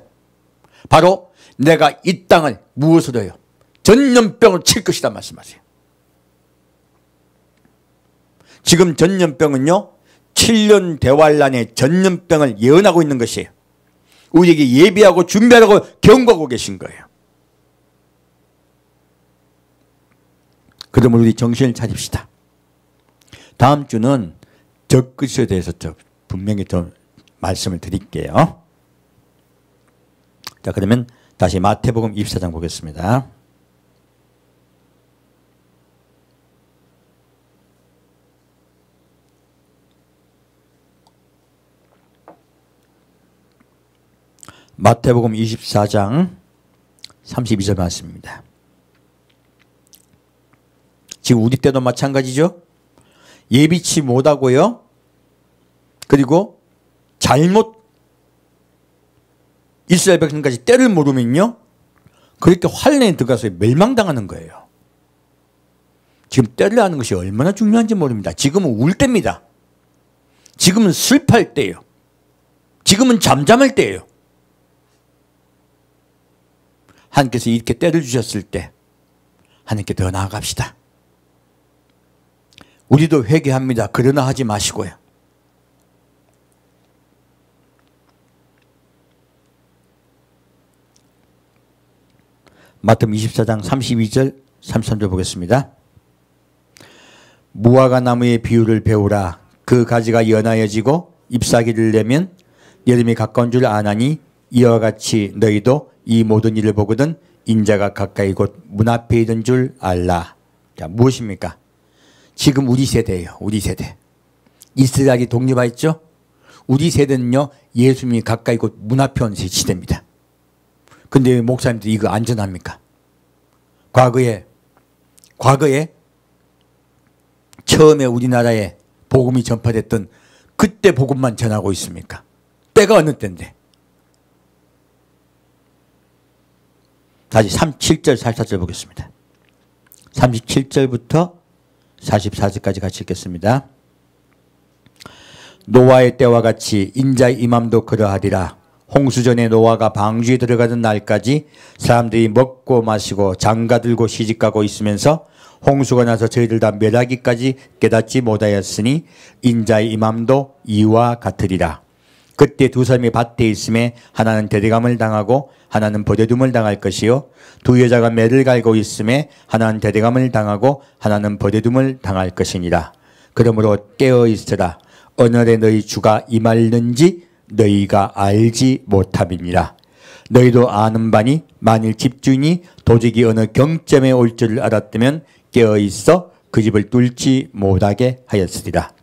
바로 내가 이 땅을 무엇으로요? 전염병으로 칠 것이다 말씀하세요. 지금 전염병은요, 7년 대환란의 전염병을 예언하고 있는 것이에요. 우리에게 예비하고 준비하라고 경고하고 계신 거예요. 그러므로 우리 정신을 차립시다. 다음 주는 적그리스도에 대해서 분명히 좀 말씀을 드릴게요. 자, 그러면 다시 마태복음 24장 보겠습니다. 마태복음 24장 32절 말씀입니다. 지금 우리 때도 마찬가지죠. 예비치 못하고요. 그리고 잘못 이스라엘 백성까지 때를 모르면요, 그렇게 환란에 들어가서 멸망당하는 거예요. 지금 때를 아는 것이 얼마나 중요한지 모릅니다. 지금은 울 때입니다. 지금은 슬퍼할 때예요. 지금은 잠잠할 때예요. 하나님께서 이렇게 때를 주셨을 때 하나님께 더 나아갑시다. 우리도 회개합니다. 그러나 하지 마시고요. 마태복음 24장 32절 33절 보겠습니다. 무화과 나무의 비유를 배우라. 그 가지가 연하여지고 잎사귀를 내면 여름이 가까운 줄 아나니 이와 같이 너희도 이 모든 일을 보거든 인자가 가까이 곧 문 앞에 있는 줄 알라. 자, 무엇입니까? 지금 우리 세대예요. 우리 세대. 이스라엘이 독립하였죠? 우리 세대는요, 예수님이 가까이 곧 문 앞에 온 시대입니다. 근데 왜 목사님들 이거 안전합니까? 과거에 처음에 우리나라에 복음이 전파됐던 그때 복음만 전하고 있습니까? 때가 어느 때인데. 다시 37절 44절 보겠습니다. 37절부터 44절까지 같이 읽겠습니다. 노아의 때와 같이 인자의 임함도 그러하리라. 홍수전에 노아가 방주에 들어가던 날까지 사람들이 먹고 마시고 장가들고 시집가고 있으면서 홍수가 나서 저희들 다 멸하기까지 깨닫지 못하였으니 인자의 임함도 이와 같으리라. 그때 두 사람이 밭에 있음에 하나는 대대감을 당하고 하나는 버려둠을 당할 것이요 두 여자가 매를 갈고 있음에 하나는 대대감을 당하고 하나는 버려둠을 당할 것이니라. 그러므로 깨어 있으라. 어느 날에 너희 주가 임할는지 너희가 알지 못함이니라. 너희도 아는 바니 만일 집주인이 도적이 어느 경점에 올 줄을 알았다면 깨어 있어 그 집을 뚫지 못하게 하였으리라.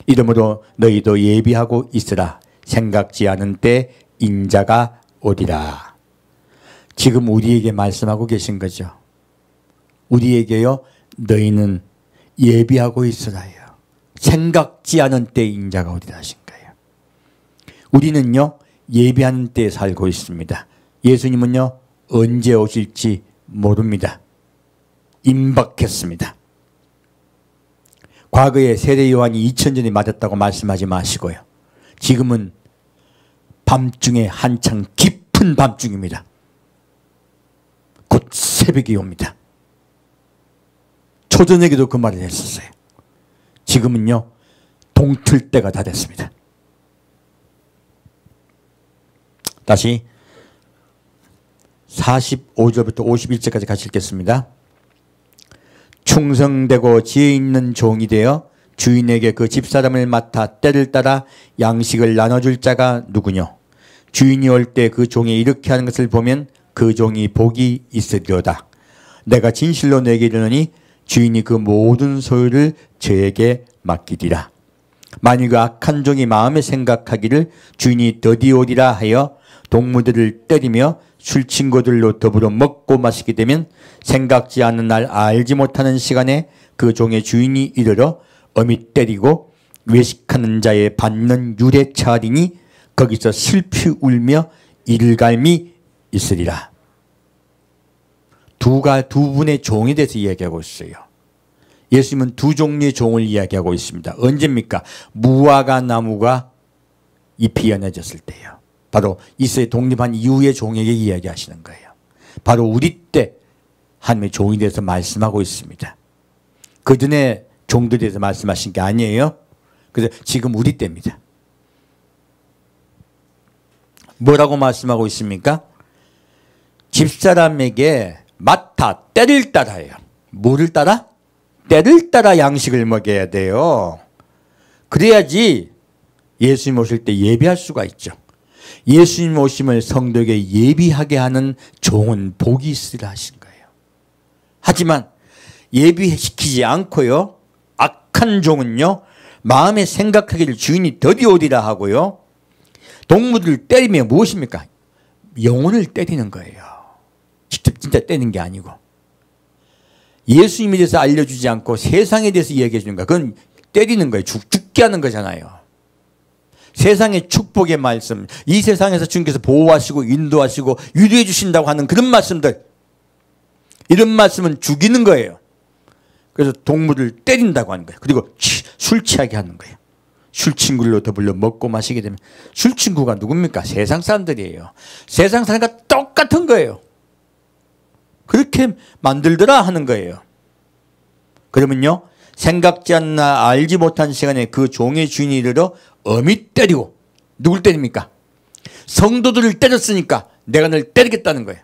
이러므로 너희도 예비하고 있으라. 생각지 않은 때 인자가 오리라. 지금 우리에게 말씀하고 계신 거죠. 우리에게요, 너희는 예비하고 있으라요. 생각지 않은 때 인자가 오리라 하신 거예요. 우리는요, 예비하는 때에 살고 있습니다. 예수님은요, 언제 오실지 모릅니다. 임박했습니다. 과거에 세례 요한이 2000년이 맞았다고 말씀하지 마시고요. 지금은 밤중에 한창 깊은 밤중입니다. 곧 새벽이 옵니다. 초저녁에도 그 말을 했었어요. 지금은요, 동틀 때가 다 됐습니다. 다시 45절부터 51절까지 같이 읽겠습니다. 충성되고 지혜 있는 종이 되어 주인에게 그 집사람을 맡아 때를 따라 양식을 나눠줄 자가 누구뇨? 주인이 올 때 그 종이 이렇게 하는 것을 보면 그 종이 복이 있으리로다. 내가 진실로 내게 이르노니 주인이 그 모든 소유를 저에게 맡기리라. 만일 그 악한 종이 마음에 생각하기를 주인이 더디오리라 하여 동무들을 때리며 술 친구들로 더불어 먹고 마시게 되면 생각지 않은 날 알지 못하는 시간에 그 종의 주인이 이르러 어미 때리고 외식하는 자에 받는 유래 차리니 거기서 슬피 울며 이를갈미 있으리라. 두 분의 종에 대해서 이야기하고 있어요. 예수님은 두 종류의 종을 이야기하고 있습니다. 언제입니까? 무화과 나무가 잎이 연해졌을 때요. 바로 이스라엘 독립한 이후의 종에게 이야기하시는 거예요. 바로 우리 때 하나님의 종에 대해서 말씀하고 있습니다. 그 전에 종들에 대해서 말씀하신 게 아니에요. 그래서 지금 우리 때입니다. 뭐라고 말씀하고 있습니까? 집사람에게 맡아 때를 따라요. 뭐를 따라? 때를 따라 양식을 먹여야 돼요. 그래야지 예수님 오실 때 예비할 수가 있죠. 예수님 오심을 성도에게 예비하게 하는 종은 복이 있으리라 하신 거예요. 하지만 예비시키지 않고요, 악한 종은요, 마음에 생각하기를 주인이 더디오리라 하고요, 동물을 때리면 무엇입니까? 영혼을 때리는 거예요. 직접 진짜 때리는 게 아니고. 예수님에 대해서 알려주지 않고 세상에 대해서 이야기해 주는 거야. 그건 때리는 거예요. 죽게 하는 거잖아요. 세상의 축복의 말씀, 이 세상에서 주님께서 보호하시고 인도하시고 유도해 주신다고 하는 그런 말씀들, 이런 말씀은 죽이는 거예요. 그래서 동물을 때린다고 하는 거예요. 그리고 술 취하게 하는 거예요. 술 친구로 더불어 먹고 마시게 되면, 술 친구가 누굽니까? 세상 사람들이에요. 세상 사람과 똑같은 거예요. 그렇게 만들더라 하는 거예요. 그러면요, 생각지 않나 알지 못한 시간에 그 종의 주인이 이르러 어미 때리고, 누굴 때립니까? 성도들을 때렸으니까 내가 널 때리겠다는 거예요.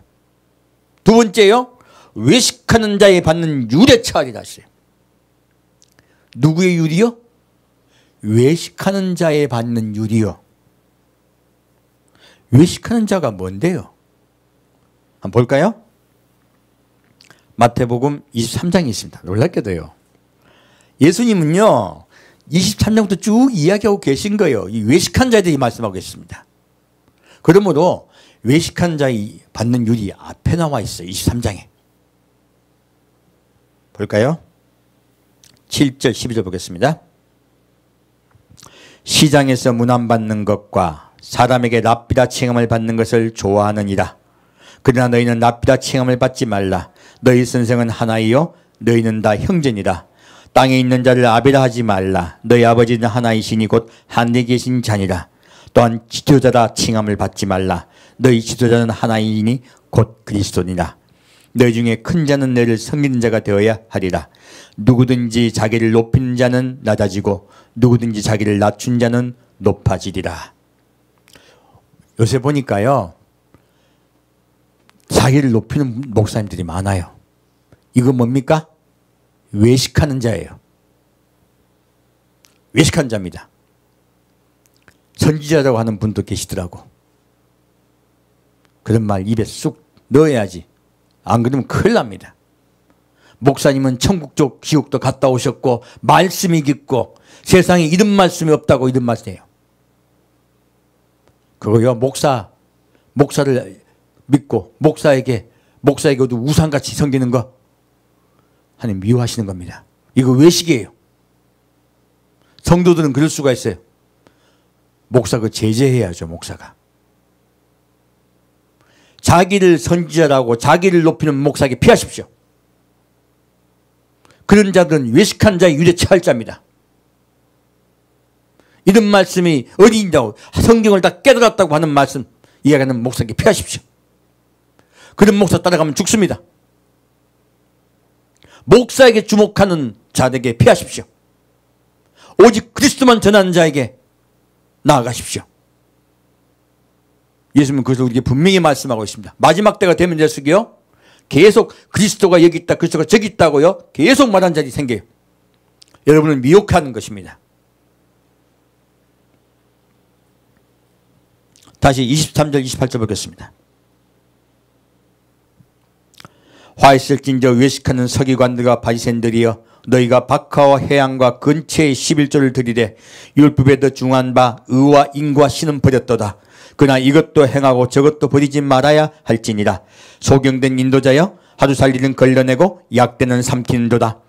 두 번째요, 외식하는 자에 받는 유래차리라 하시요. 누구의 유리요? 외식하는 자에 받는 유리요. 외식하는 자가 뭔데요? 한번 볼까요? 마태복음 23장이 있습니다. 놀랍게도요, 예수님은요 23장부터 쭉 이야기하고 계신 거예요. 이 외식한 자에 대해 말씀하고 계십니다. 그러므로 외식한 자의 받는 율이 앞에 나와 있어요. 23장에. 볼까요? 7절 12절 보겠습니다. 시장에서 문안받는 것과 사람에게 납비라 칭함을 받는 것을 좋아하느니라. 그러나 너희는 납비라 칭함을 받지 말라. 너희 선생은 하나이요 너희는 다 형제니라. 땅에 있는 자를 아비라 하지 말라. 너희 아버지는 하나이시니 곧 하늘에 계신 자니라. 또한 지도자라 칭함을 받지 말라. 너희 지도자는 하나이니 곧 그리스도니라. 너희 중에 큰 자는 너희를 섬기는 자가 되어야 하리라. 누구든지 자기를 높이는 자는 낮아지고 누구든지 자기를 낮춘 자는 높아지리라. 요새 보니까요, 자기를 높이는 목사님들이 많아요. 이거 뭡니까? 외식하는 자예요. 외식한 자입니다. 선지자라고 하는 분도 계시더라고. 그런 말 입에 쑥 넣어야지. 안 그러면 큰일 납니다. 목사님은 천국 쪽 지옥도 갔다 오셨고 말씀이 깊고 세상에 이런 말씀이 없다고 이런 말씀이에요. 그거요, 목사를 믿고 목사에게도 우상같이 섬기는 거 하나님 미워하시는 겁니다. 이거 외식이에요. 성도들은 그럴 수가 있어요. 목사 그 제재해야죠. 목사가 자기를 선지자라고 자기를 높이는 목사에게 피하십시오. 그런 자들은 외식한 자의 유래차할 자입니다. 이런 말씀이 어디 있냐고, 성경을 다 깨달았다고 하는 말씀 이야기하는 목사에게 피하십시오. 그런 목사 따라가면 죽습니다. 목사에게 주목하는 자에게 피하십시오. 오직 그리스도만 전하는 자에게 나아가십시오. 예수님은 그것을 우리에게 분명히 말씀하고 있습니다. 마지막 때가 되면 될수록요, 계속 그리스도가 여기 있다, 그리스도가 저기 있다고요, 계속 말하는 자들이 생겨요. 여러분을 미혹하는 것입니다. 다시 23절 28절 보겠습니다. 화 있을진저 외식하는 서기관들과 바리새인들이여 너희가 박하와 해양과 근처에 11조를 드리되 율법에 더 중한 바 의와 인과 신은 버렸도다. 그러나 이것도 행하고 저것도 버리지 말아야 할지니라. 소경된 인도자여 하루 살기는 걸러내고 약대는 삼키는도다.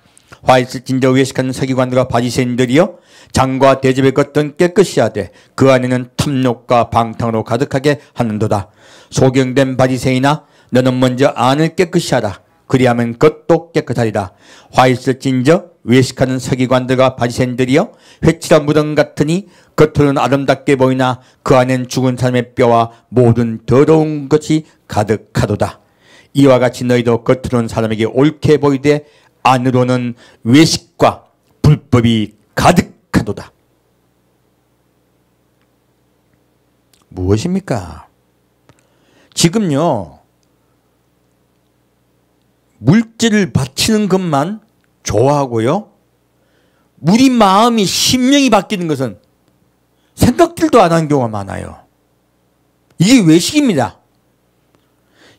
화 있을진저 외식하는 서기관들과 바리새인들이여 장과 대접의 것들은 깨끗이 하되 그 안에는 탐욕과 방탕으로 가득하게 하는도다. 소경된 바리새인아 너는 먼저 안을 깨끗이 하라. 그리하면 겉도 깨끗하리라. 화 있을진저 외식하는 서기관들과 바리새인들이여 회칠한 무덤 같으니 겉으로는 아름답게 보이나 그 안엔 죽은 사람의 뼈와 모든 더러운 것이 가득하도다. 이와 같이 너희도 겉으로는 사람에게 옳게 보이되 안으로는 외식과 불법이 가득하도다. 무엇입니까? 지금요 물질을 바치는 것만 좋아하고요 우리 마음이 심령이 바뀌는 것은 생각들도 안 하는 경우가 많아요. 이게 외식입니다.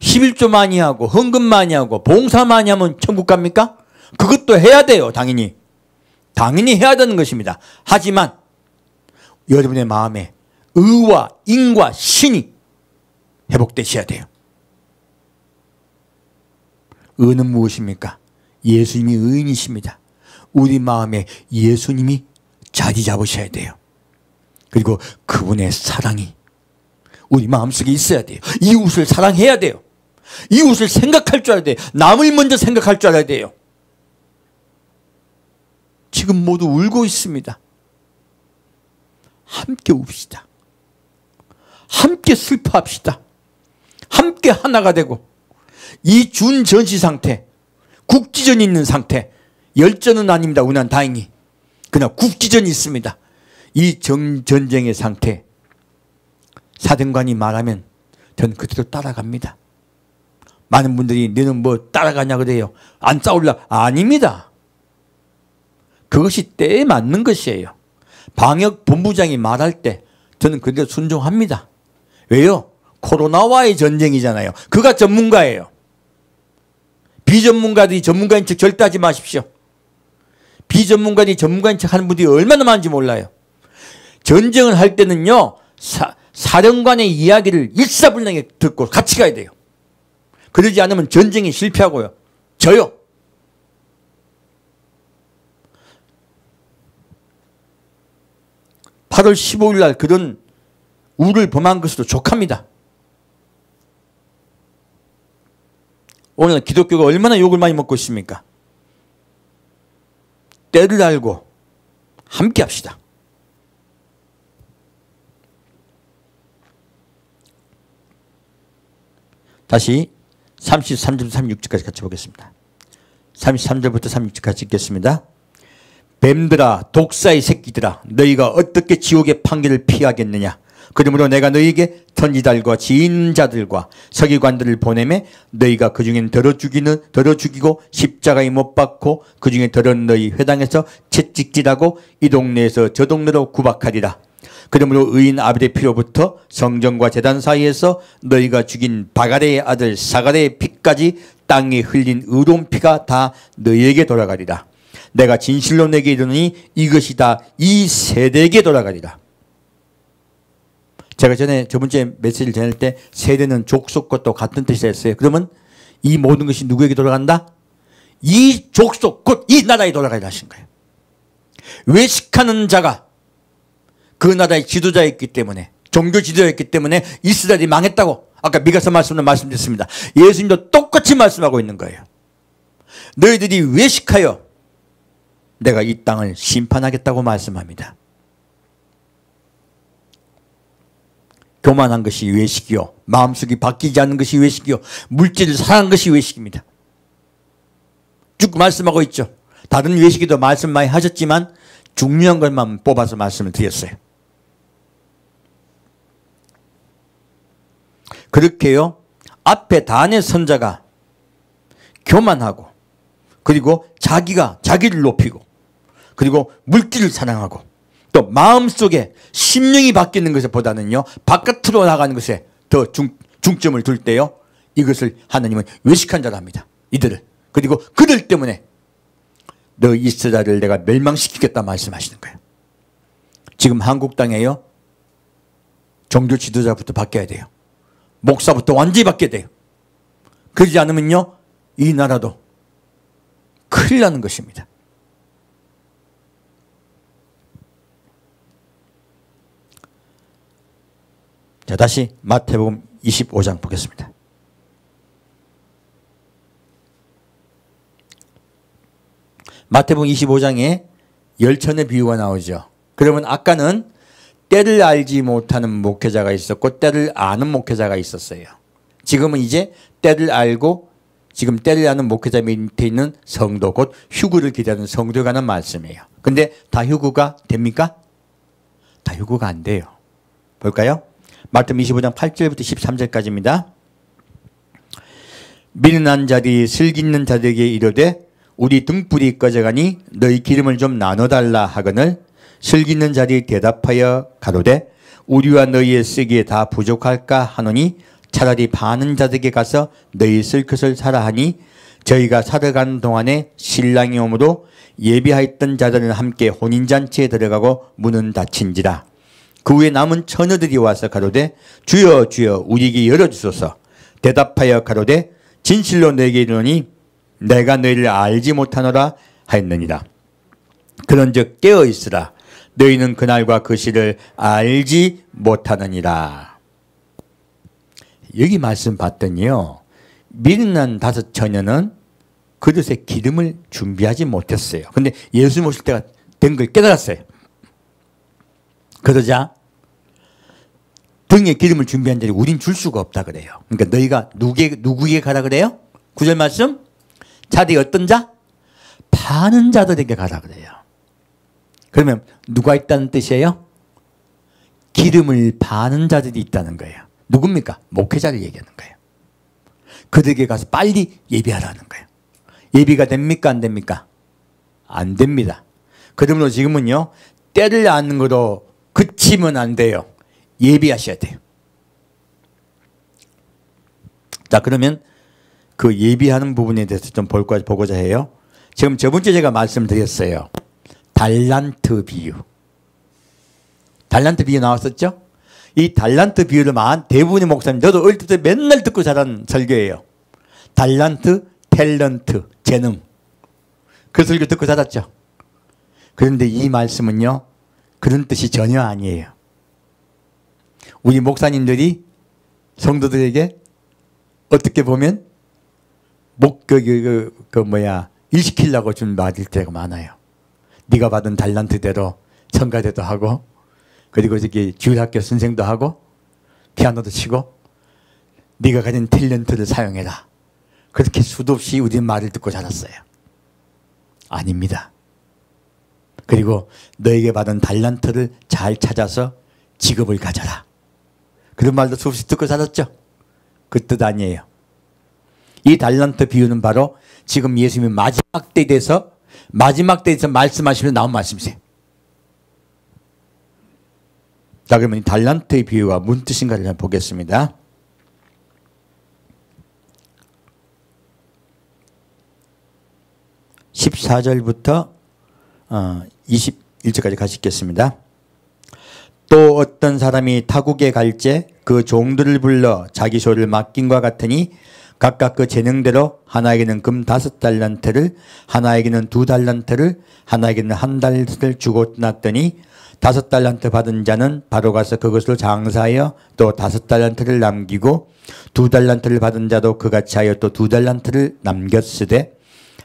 11조 많이 하고 헌금 많이 하고 봉사 많이 하면 천국 갑니까? 그것도 해야 돼요. 당연히 해야 되는 것입니다. 하지만 여러분의 마음에 의와 인과 신이 회복되셔야 돼요. 의는 무엇입니까? 예수님이 의인이십니다. 우리 마음에 예수님이 자리 잡으셔야 돼요. 그리고 그분의 사랑이 우리 마음속에 있어야 돼요. 이웃을 사랑해야 돼요. 이웃을 생각할 줄 알아야 돼요. 남을 먼저 생각할 줄 알아야 돼요. 지금 모두 울고 있습니다. 함께 웁시다. 함께 슬퍼합시다. 함께 하나가 되고 이 준전시 상태, 국지전이 있는 상태, 열전은 아닙니다. 우리는 다행히. 그러나 국지전이 있습니다. 이 전쟁의 상태, 사등관이 말하면 저는 그대로 따라갑니다. 많은 분들이 너는 뭐 따라가냐 그래요. 안 싸울라. 아닙니다. 그것이 때에 맞는 것이에요. 방역본부장이 말할 때 저는 그대로 순종합니다. 왜요? 코로나와의 전쟁이잖아요. 그가 전문가예요. 비전문가들이 전문가인 척 절대 하지 마십시오. 비전문가들이 전문가인 척 하는 분들이 얼마나 많은지 몰라요. 전쟁을 할 때는요 사령관의 이야기를 일사불란하게 듣고 같이 가야 돼요. 그러지 않으면 전쟁이 실패하고요 져요. (8월 15일) 날 그런 우를 범한 것으로 족합니다. 오늘 기독교가 얼마나 욕을 많이 먹고 있습니까? 때를 알고 함께 합시다. 다시 33절부터 36절까지 같이 보겠습니다. 33절부터 36절까지 읽겠습니다. 뱀들아 독사의 새끼들아 너희가 어떻게 지옥의 판결을 피하겠느냐. 그러므로 내가 너희에게 선지자들과 지인자들과 서기관들을 보내매 너희가 그 중엔 덜어 죽이고 십자가에 못 박고 그 중에 덜은 너희 회당에서 채찍질하고 이 동네에서 저 동네로 구박하리라. 그러므로 의인 아벨의 피로부터 성전과 제단 사이에서 너희가 죽인 바가레의 아들 사가랴의 피까지 땅에 흘린 의로운 피가 다 너희에게 돌아가리라. 내가 진실로 내게 이르노니 이것이 다 이 세대에게 돌아가리라. 제가 저번주에 메시지를 전할 때 세대는 족속과 또 같은 뜻이 했어요. 그러면 이 모든 것이 누구에게 돌아간다? 이 족속 곧 이 나라에 돌아가리라 하신 거예요. 외식하는 자가 그 나라의 지도자였기 때문에 종교 지도자였기 때문에 이스라엘이 망했다고 아까 미가서 말씀으로 말씀드렸습니다. 예수님도 똑같이 말씀하고 있는 거예요. 너희들이 외식하여 내가 이 땅을 심판하겠다고 말씀합니다. 교만한 것이 외식이요 마음속이 바뀌지 않는 것이 외식이요 물질을 사랑한 것이 외식입니다. 쭉 말씀하고 있죠. 다른 외식에도 말씀 많이 하셨지만 중요한 것만 뽑아서 말씀을 드렸어요. 그렇게요 앞에 단의 선자가 교만하고 그리고 자기를 높이고 그리고 물질을 사랑하고 또 마음속에 심령이 바뀌는 것보다는요 바깥으로 나가는 것에 더 중점을 둘 때요 이것을 하나님은 외식한 자라 합니다. 이들을. 그리고 그들 때문에 너 이스라엘을 내가 멸망시키겠다 말씀하시는 거예요. 지금 한국 땅에요. 종교 지도자부터 바뀌어야 돼요. 목사부터 완전히 바뀌어야 돼요. 그러지 않으면요. 이 나라도 큰일 나는 것입니다. 자, 다시 마태복음 25장 보겠습니다. 마태복음 25장에 열천의 비유가 나오죠. 그러면 아까는 때를 알지 못하는 목회자가 있었고 때를 아는 목회자가 있었어요. 지금은 이제 때를 알고 지금 때를 아는 목회자 밑에 있는 성도, 곧 휴거를 기다리는 성도에 관한 말씀이에요. 근데 다 휴거가 됩니까? 다 휴거가 안 돼요. 볼까요? 마태복음 25장 8절부터 13절까지입니다. 미련한 자들이 슬기있는 자들에게 이르되 우리 등불이 꺼져가니 너희 기름을 좀 나눠달라 하거늘 슬기있는 자들이 대답하여 가로되 우리와 너희의 쓰기에 다 부족할까 하노니 차라리 바는 자들에게 가서 너희 쓸 것을 사라 하니 저희가 살아가는 동안에 신랑이 오므로 예비하였던 자들은 함께 혼인잔치에 들어가고 문은 닫힌지라. 그 후에 남은 처녀들이 와서 가로되 주여 주여 우리에게 열어주소서. 대답하여 가로되 진실로 너에게 이르노니 내가 너희를 알지 못하노라 하였느니라. 그런즉 깨어있으라. 너희는 그날과 그 시를 알지 못하느니라. 여기 말씀 봤더니요. 미련한 5 처녀는 그릇에 기름을 준비하지 못했어요. 근데 예수 모실 때가 된 걸 깨달았어요. 그러자 등에 기름을 준비한 자리 우린 줄 수가 없다 그래요. 그러니까 너희가 누구에게 가라 그래요? 9절 말씀. 자들이 어떤 자? 파는 자들에게 가라 그래요. 그러면 누가 있다는 뜻이에요? 기름을 파는 자들이 있다는 거예요. 누굽니까? 목회자를 얘기하는 거예요. 그들에게 가서 빨리 예비하라는 거예요. 예비가 됩니까? 안 됩니까? 안 됩니다. 그러므로 지금은요. 때를 아는 거로 그치면 안 돼요. 예비하셔야 돼요. 자, 그러면 그 예비하는 부분에 대해서 좀 보고자 해요. 지금 저번주에 제가 말씀드렸어요. 달란트 비유. 달란트 비유 나왔었죠? 이 달란트 비유를 대부분의 목사님, 저도 어릴 때 맨날 듣고 자란 설교예요. 달란트, 탤런트, 재능. 그 설교 듣고 자랐죠? 그런데 이 말씀은요, 그런 뜻이 전혀 아니에요. 우리 목사님들이 성도들에게 어떻게 보면 일 시키려고 준 말일 때가 많아요. 네가 받은 달란트대로 성가대도 하고, 그리고 저기 주일학교 선생도 하고, 피아노도 치고, 네가 가진 탤런트를 사용해라. 그렇게 수도 없이 우리 말을 듣고 자랐어요. 아닙니다. 그리고 너에게 받은 달란트를 잘 찾아서 직업을 가져라. 그런 말도 수없이 듣고 자랐죠. 그 뜻 아니에요. 이 달란트 비유는 바로 지금 예수님이 마지막 때에 대해서 말씀하시면서 나온 말씀이세요. 자, 그러면 이 달란트의 비유가 무슨 뜻인가를 좀 보겠습니다. (14절부터) 21절까지 같이 읽겠습니다. 또 어떤 사람이 타국에 갈제 그 종들을 불러 자기 소를 맡긴과 같으니 각각 그 재능대로 하나에게는 금 5달란트를, 하나에게는 2달란트를, 하나에게는 1달란트를 주고 떠났더니 5달란트 받은 자는 바로 가서 그것을 장사하여 또 5달란트를 남기고 2달란트를 받은 자도 그같이 하여 또 2달란트를 남겼으되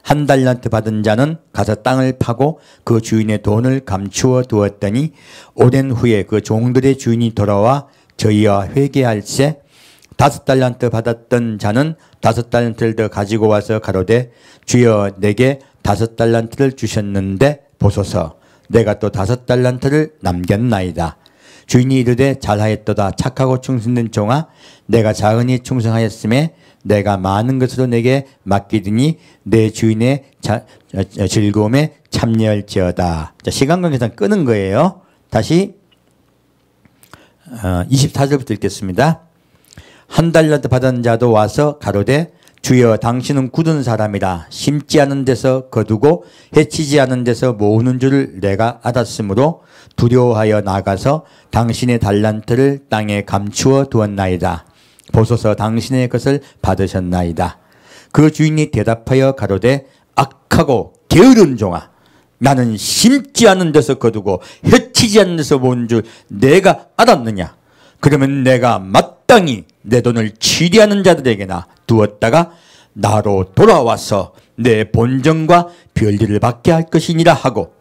1달란트 받은 자는 가서 땅을 파고 그 주인의 돈을 감추어 두었더니 오랜 후에 그 종들의 주인이 돌아와 저희와 회개할세 5달란트 받았던 자는 5달란트를 더 가지고 와서 가로되 주여 내게 5달란트를 주셨는데 보소서 내가 또 5달란트를 남겼나이다. 주인이 이르되 잘하였도다. 착하고 충성된 종아 내가 자은히 충성하였음에 내가 많은 것으로 내게 맡기더니 내 주인의 즐거움에 참여할지어다. 자, 시간 관계상 끄는 거예요. 다시 24절부터 읽겠습니다. 1달란트 받은 자도 와서 가로되 주여 당신은 굳은 사람이라 심지 않은 데서 거두고 해치지 않은 데서 모으는 줄을 내가 알았으므로 두려워하여 나가서 당신의 달란트를 땅에 감추어 두었나이다. 보소서 당신의 것을 받으셨나이다. 그 주인이 대답하여 가로되 악하고 게으른 종아, 나는 심지 않은 데서 거두고 해치지 않는 데서 모은 줄 내가 알았느냐. 그러면 내가 마땅히 내 돈을 취리하는 자들에게나 두었다가 나로 돌아와서 내 본전과 별일을 받게 할 것이니라 하고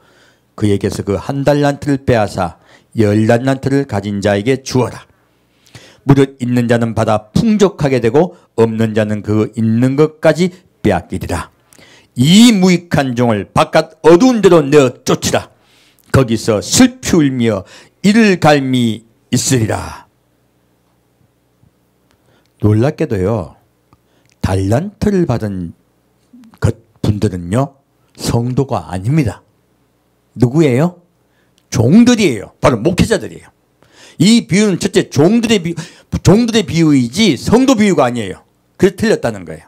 그에게서 그 한 달란트를 빼앗아 10달란트를 가진 자에게 주어라. 무릇 있는 자는 받아 풍족하게 되고 없는 자는 그 있는 것까지 빼앗기리라. 이 무익한 종을 바깥 어두운 데로 내어 쫓으라. 거기서 슬피 울며 이를 갈미 있으리라. 놀랍게도요, 달란트를 받은 분들은요 성도가 아닙니다. 누구예요? 종들이에요. 바로 목회자들이에요. 이 비유는 첫째 종들의 비유이지 성도 비유가 아니에요. 그래서 틀렸다는 거예요.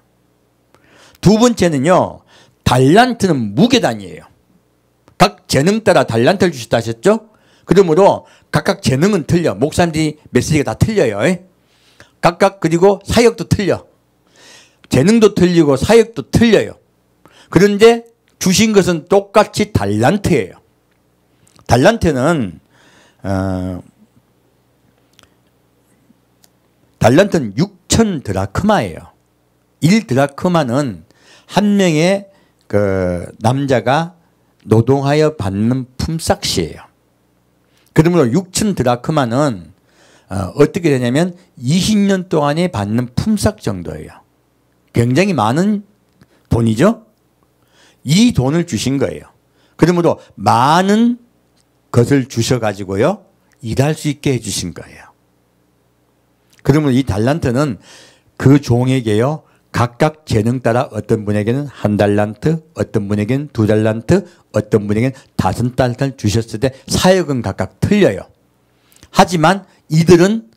두 번째는요, 달란트는 무게단이에요. 각 재능 따라 달란트를 주셨다 하셨죠? 그러므로 각각 재능은 틀려. 목사님들이 메시지가 다 틀려요. 각각. 그리고 사역도 틀려. 재능도 틀리고 사역도 틀려요. 그런데 주신 것은 똑같이 달란트예요. 달란트는 6천 드라크마예요. 1드라크마는 한 명의 그 남자가 노동하여 받는 품삯이에요. 그러므로 6천 드라크마는 어떻게 되냐면 20년 동안에 받는 품삯 정도예요. 굉장히 많은 돈이죠. 이 돈을 주신 거예요. 그러므로 많은 것을 주셔가지고요 일할 수 있게 해주신 거예요. 그러면 이 달란트는 그 종에게요 각각 재능 따라 어떤 분에게는 1달란트, 어떤 분에게는 2달란트, 어떤 분에게는 5달란트를 주셨을 때 사역은 각각 틀려요. 하지만 이들은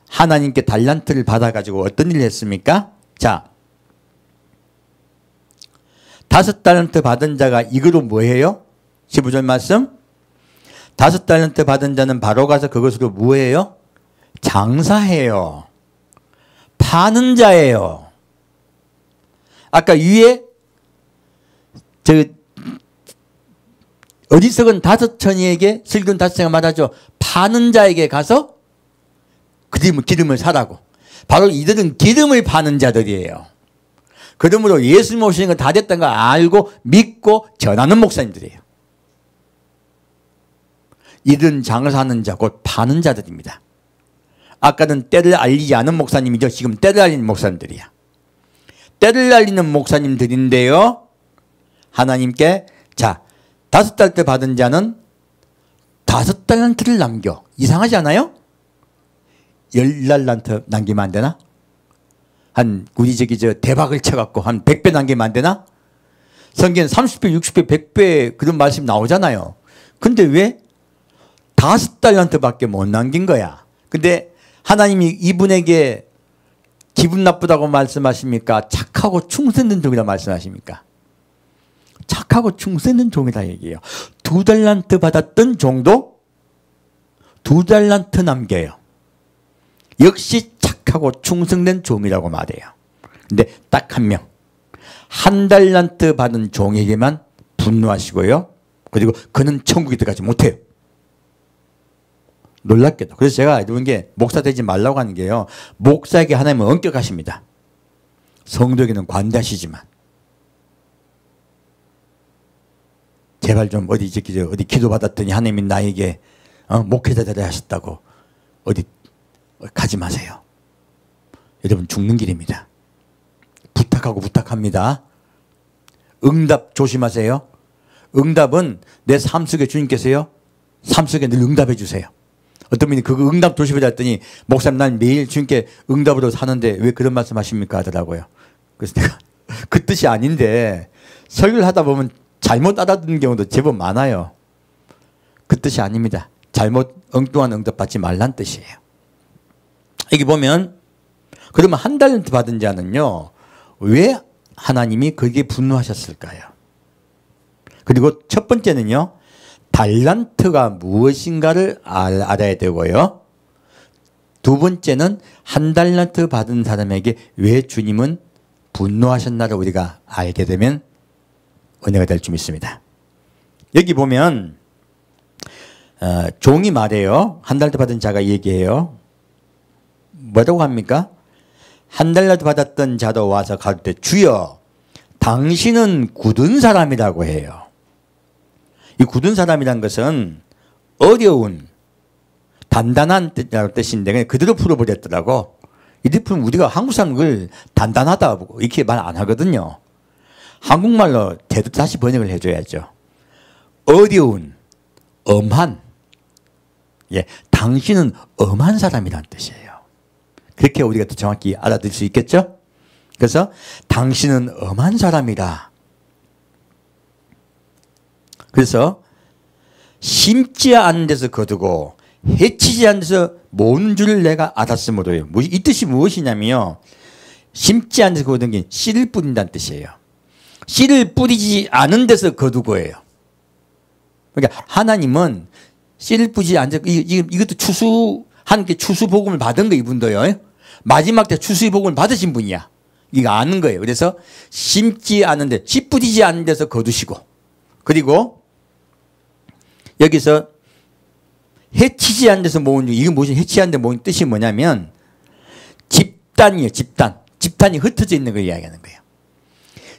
하나님께 달란트를 받아가지고 어떤 일을 했습니까? 자, 5달란트 받은 자가 이거로 뭐해요? 15절 말씀. 5달란트 받은 자는 바로 가서 그것으로 뭐해요? 장사해요. 파는 자예요. 아까 위에 어리석은 5천이에게 슬픈 5천이가 말하죠. 파는 자에게 가서 기름을 사라고. 바로 이들은 기름을 파는 자들이에요. 그러므로 예수님 오시는 건 다 됐다는 걸 알고 믿고 전하는 목사님들이에요. 이들은 장사하는 자, 곧 파는 자들입니다. 아까는 때를 알리지 않은 목사님이죠. 지금 때를 알리는 목사님들이야. 때를 알리는 목사님들인데요, 하나님께 자 5달란트 받은 자는 5달란트를 남겨. 이상하지 않아요? 10달란트 남기면 안 되나? 우리 대박을 쳐갖고 한 100배 남기면 안 되나? 성경에 30배, 60배, 100배 그런 말씀 나오잖아요. 근데 왜 5달란트 밖에 못 남긴 거야? 근데 하나님이 이분에게 기분 나쁘다고 말씀하십니까? 착하고 충성된 종이라 말씀하십니까? 착하고 충성된 종이다 얘기해요. 2달란트 받았던 종도 2달란트 남겨요. 역시 착하고 충성된 종이라고 말해요. 근데 딱 한 명, 1달란트 받은 종에게만 분노하시고요. 그리고 그는 천국에 들어가지 못해요. 놀랍게도. 그래서 제가 이런 게 목사 되지 말라고 하는 게요, 목사에게 하나님은 엄격하십니다. 성도에게는 관대하시지만 제발 좀 어디 기도 받았더니 하나님이 나에게 목회자 되라 하셨다고 어디 가지 마세요. 여러분 죽는 길입니다. 부탁합니다. 응답 조심하세요. 응답은 내 삶 속에 주님께서요, 삶 속에 늘 응답해 주세요. 어떤 분이 그거 응답 조심해 했더니 목사님 난 매일 주님께 응답으로 사는데 왜 그런 말씀 하십니까 하더라고요. 그래서 내가 그 뜻이 아닌데 설교를 하다 보면 잘못 알아듣는 경우도 제법 많아요. 그 뜻이 아닙니다. 잘못 엉뚱한 응답 받지 말란 뜻이에요. 여기 보면 그러면 1달란트 받은 자는요 왜 하나님이 그게 분노하셨을까요? 그리고 첫 번째는요, 달란트가 무엇인가를 알아야 되고요. 두 번째는 한 달란트 받은 사람에게 왜 주님은 분노하셨나를 우리가 알게 되면 은혜가 될 줄 믿습니다. 여기 보면 종이 말해요. 한 달란트 받은 자가 얘기해요. 뭐라고 합니까? 한 달란트 받았던 자도 와서 가로되 주여 당신은 굳은 사람이라고 해요. 이 굳은 사람이란 것은 어려운 단단한 뜻인데 그냥 그대로 풀어버렸더라고. 이렇게 풀면 우리가 한국 사람을 단단하다 이렇게 말 안 하거든요. 한국말로 제대로 다시 번역을 해줘야죠. 어려운, 엄한. 예, 당신은 엄한 사람이란 뜻이에요. 그렇게 우리가 더 정확히 알아들을 수 있겠죠? 그래서 당신은 엄한 사람이다. 그래서 심지 않은 데서 거두고 해치지 않은 데서 모으는 줄 내가 알았으므로요. 이 뜻이 무엇이냐면요. 심지 않은 데서 거두는 게 씨를 뿌린다는 뜻이에요. 씨를 뿌리지 않은 데서 거두고예요. 그러니까 하나님은 씨를 뿌리지 않은 데서 이것도 하나님께 추수 복음을 받은 거 이분도요. 마지막 때 추수의 복음을 받으신 분이야. 이거 아는 거예요. 그래서 심지 않은 데, 씨 뿌리지 않은 데서 거두시고 그리고 여기서 해치지 않은 데서 모은 이게 무슨 해치지 않은 데 모은 뜻이 뭐냐면 집단이에요. 집단이 흩어져 있는 걸 이야기하는 거예요.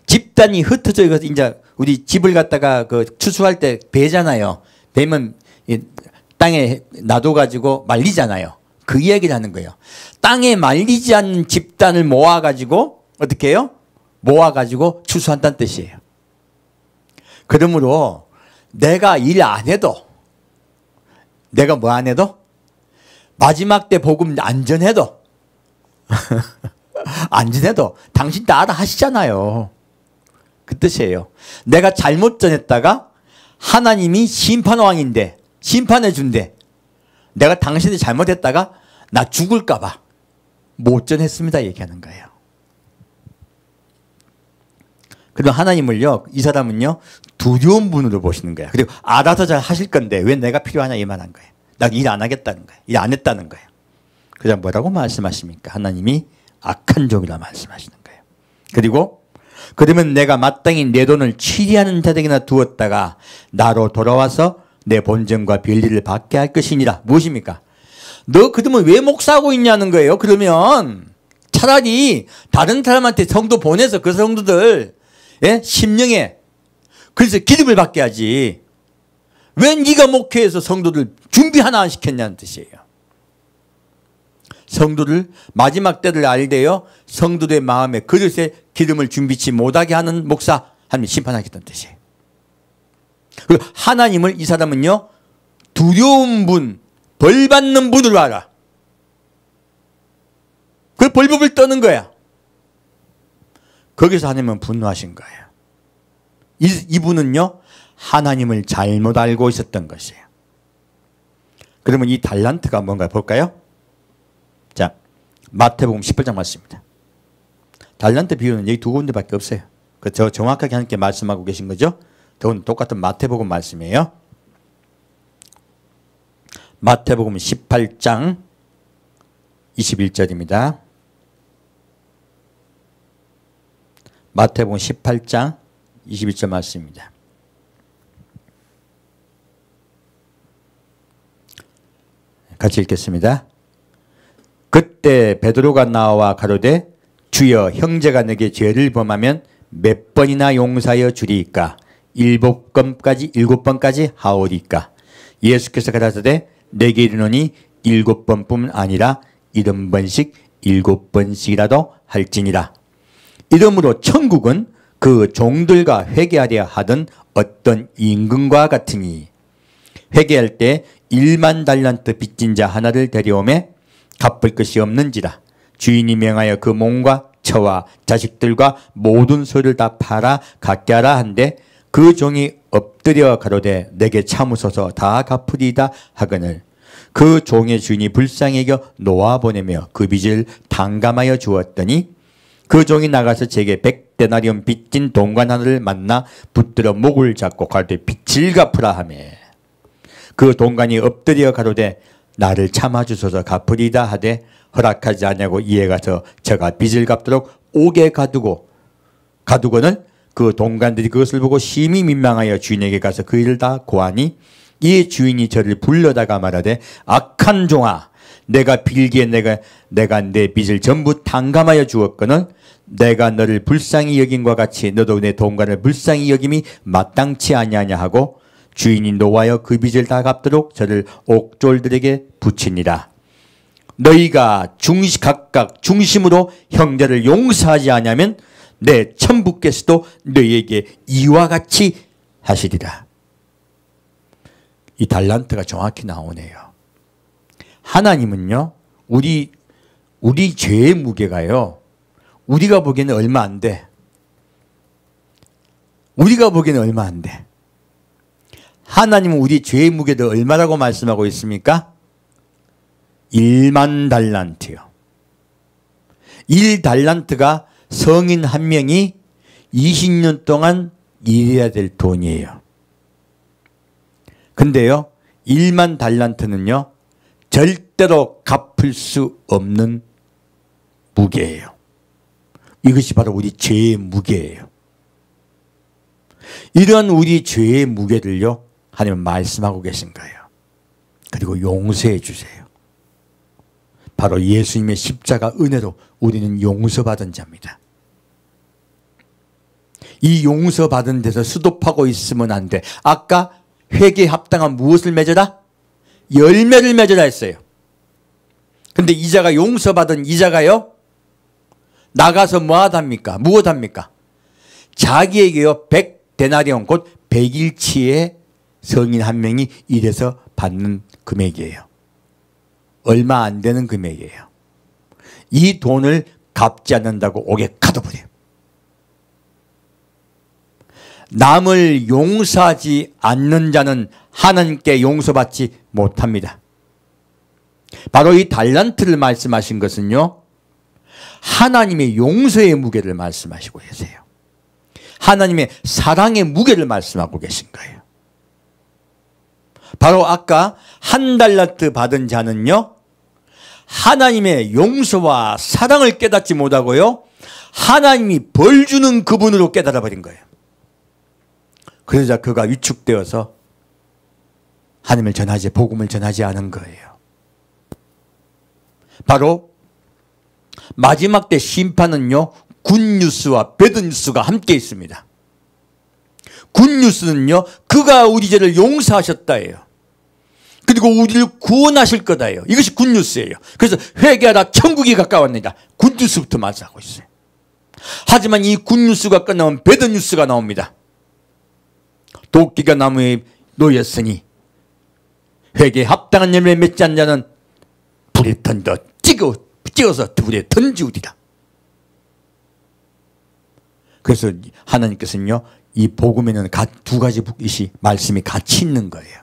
집단이 흩어져 있어서 이제 우리 집을 갖다가 그 추수할 때 베잖아요. 베면 땅에 놔둬가지고 말리잖아요. 그 이야기를 하는 거예요. 땅에 말리지 않는 집단을 모아가지고 어떻게 해요? 모아가지고 추수한다는 뜻이에요. 그러므로 내가 일 안 해도 내가 뭐 안 해도 마지막 때 복음 안전해도 안전해도 당신 다 알아 하시잖아요. 그 뜻이에요. 내가 잘못 전했다가 하나님이 심판왕인데 심판해 준대. 내가 당신이 잘못했다가 나 죽을까 봐 못 전했습니다 얘기하는 거예요. 그리고 하나님을요, 이 사람은요, 두려운 분으로 보시는 거야. 그리고 알아서 잘 하실 건데 왜 내가 필요하냐 이 말한 거예요. 나 일 안 하겠다는 거예요. 일 안 했다는 거예요. 그래서 뭐라고 말씀하십니까? 하나님이 악한 종이라 말씀하시는 거예요. 그리고 그러면 내가 마땅히 내 돈을 취리하는 자들에게나 두었다가 나로 돌아와서 내 본전과 별리를 받게 할 것이니라. 무엇입니까? 너 그러면 왜 목사하고 있냐는 거예요. 그러면 차라리 다른 사람한테 성도 보내서 그 성도들 심령에 그래서 기름을 받게 하지. 왜 네가 목회해서 성도들 준비 하나 안 시켰냐는 뜻이에요. 성도들 마지막 때를 알되어 성도들의 마음에 그릇에 기름을 준비치 못하게 하는 목사 하나님 심판하겠다는 뜻이에요. 그리고 하나님을 이 사람은요 두려운 분, 벌 받는 분으로 알아. 그 벌법을 떠는 거야. 거기서 하나님은 분노하신 거예요. 이분은요 하나님을 잘못 알고 있었던 것이에요. 그러면 이 달란트가 뭔가 볼까요? 자, 마태복음 18장 말씀입니다. 달란트 비유는 여기 두 군데밖에 없어요. 저 정확하게 하나님께 말씀하고 계신 거죠. 그건 똑같은 마태복음 말씀이에요. 마태복음 18장 21절입니다. 마태복음 18장 21절 말씀입니다. 같이 읽겠습니다. 그때 베드로가 나와 가로되 주여 형제가 내게 죄를 범하면 몇 번이나 용서하여 주리이까? 7번까지 하오리까? 예수께서 가라사대 내게 이르노니 7번뿐 아니라 70번씩 7번씩이라도 할지니라. 이러므로 천국은 그 종들과 회개하려 하던 어떤 임금과 같으니 회개할 때 1만 달란트 빚진 자 하나를 데려오매 갚을 것이 없는지라. 주인이 명하여 그 몸과 처와 자식들과 모든 소를 다 팔아 갖게 하라 한데 그 종이 엎드려 가로되 내게 참으소서 다 갚으리이다 하거늘 그 종의 주인이 불쌍히 여겨 놓아보내며 그 빚을 탕감하여 주었더니 그 종이 나가서 제게 100데나리온 빚진 동관 하나를 만나 붙들어 목을 잡고 가로되 빚을 갚으라 하며 그 동관이 엎드려 가로되 나를 참아주소서 갚으리다 하되 허락하지 않냐고 이에 가서 저가 빚을 갚도록 옥에 가두고는 그 동관들이 그것을 보고 심히 민망하여 주인에게 가서 그 일을 다 고하니 이에 주인이 저를 불러다가 말하되 악한 종아 내가 빌기에 내가 내 빚을 전부 탕감하여 주었거늘 내가 너를 불쌍히 여김과 같이 너도 내 동관을 불쌍히 여김이 마땅치 아니하냐 하고 주인이 노하여 그 빚을 다 갚도록 저를 옥졸들에게 붙이니라. 너희가 각각 중심으로 형제를 용서하지 않으면 내 천부께서도 너희에게 이와 같이 하시리라. 이 달란트가 정확히 나오네요. 하나님은요, 우리 죄의 무게가요, 우리가 보기에는 얼마 안 돼. 우리가 보기에는 얼마 안 돼. 하나님은 우리 죄의 무게도 얼마라고 말씀하고 있습니까? 1만 달란트요. 1달란트가 성인 한 명이 20년 동안 일해야 될 돈이에요. 근데요, 1만 달란트는요, 절대로 갚을 수 없는 무게예요. 이것이 바로 우리 죄의 무게예요. 이런 우리 죄의 무게를요, 하나님은 말씀하고 계신 거예요. 그리고 용서해 주세요. 바로 예수님의 십자가 은혜로 우리는 용서받은 자입니다. 이 용서받은 데서 수독하고 있으면 안 돼. 아까 회개에 합당한 무엇을 맺어라? 열매를 맺어라 했어요. 근데 이자가 용서받은 이자가요, 나가서 무엇합니까? 자기에게요 100데나리온 곧 100일치의 성인 한 명이 일해서 받는 금액이에요. 얼마 안 되는 금액이에요. 이 돈을 갚지 않는다고 옥에 가둬버려요. 남을 용서하지 않는 자는 하나님께 용서받지 못합니다. 바로 이 달란트를 말씀하신 것은요, 하나님의 용서의 무게를 말씀하시고 계세요. 하나님의 사랑의 무게를 말씀하고 계신 거예요. 바로 아까 1달란트 받은 자는요, 하나님의 용서와 사랑을 깨닫지 못하고요, 하나님이 벌 주는 그분으로 깨달아 버린 거예요. 그러자 그가 위축되어서 하나님을 복음을 전하지 않은 거예요. 바로 마지막 때 심판은요, 굿뉴스와 배드뉴스가 함께 있습니다. 굿뉴스는요, 그가 우리 죄를 용서하셨다예요. 그리고 우리를 구원하실 거다예요. 이것이 굿뉴스예요. 그래서 회개하라 천국이 가까웠느니라. 굿뉴스부터 말씀하고 있어요. 하지만 이 굿뉴스가 끝나면 배드뉴스가 나옵니다. 도끼가 나무에 놓였으니 회개에 합당한 열매 맺지 않는 자는 불에 던져 찍어서 불에 던지우리라. 그래서 하나님께서는요, 이 복음에는 두 가지 말씀이 같이 있는 거예요.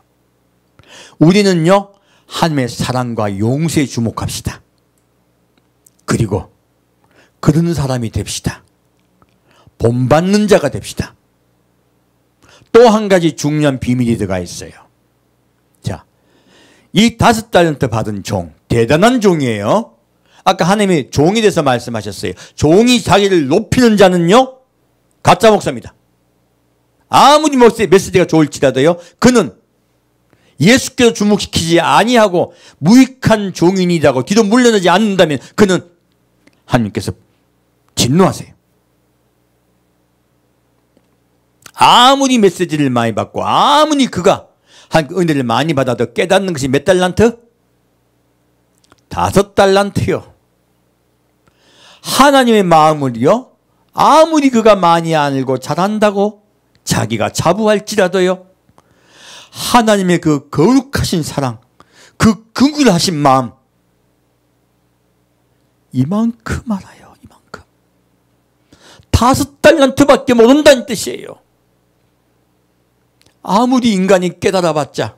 우리는요, 하나님의 사랑과 용서에 주목합시다. 그리고 그런 사람이 됩시다. 본받는 자가 됩시다. 또 한 가지 중요한 비밀이 들어가 있어요. 자, 이 5달란트 받은 종, 대단한 종이에요. 아까 하나님이 종이 돼서 말씀하셨어요. 종이 자기를 높이는 자는요, 가짜 목사입니다. 아무리 메시지가 좋을지라도요, 그는 예수께서 주목시키지 아니하고 무익한 종인이라고 뒤로 물러나지 않는다면 그는 하나님께서 진노하세요. 아무리 메시지를 많이 받고 아무리 그가 은혜를 많이 받아도 깨닫는 것이 몇 달란트? 5달란트요. 하나님의 마음을요, 아무리 그가 많이 알고 잘한다고 자기가 자부할지라도요, 하나님의 그 거룩하신 사랑, 그 긍휼하신 마음, 이만큼 알아요. 이만큼. 5달란트밖에 모른다는 뜻이에요. 아무리 인간이 깨달아봤자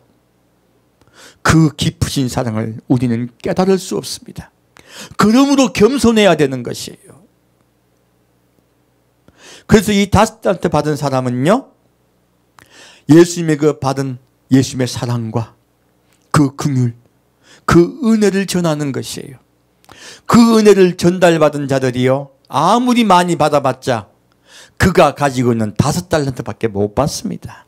그 깊으신 사랑을 우리는 깨달을 수 없습니다. 그러므로 겸손해야 되는 것이에요. 그래서 이 5달란트 받은 사람은요, 예수님의 그 받은 예수님의 사랑과 그 긍휼, 그 은혜를 전하는 것이에요. 그 은혜를 전달받은 자들이요, 아무리 많이 받아봤자 그가 가지고 있는 5달란트밖에 못 받습니다.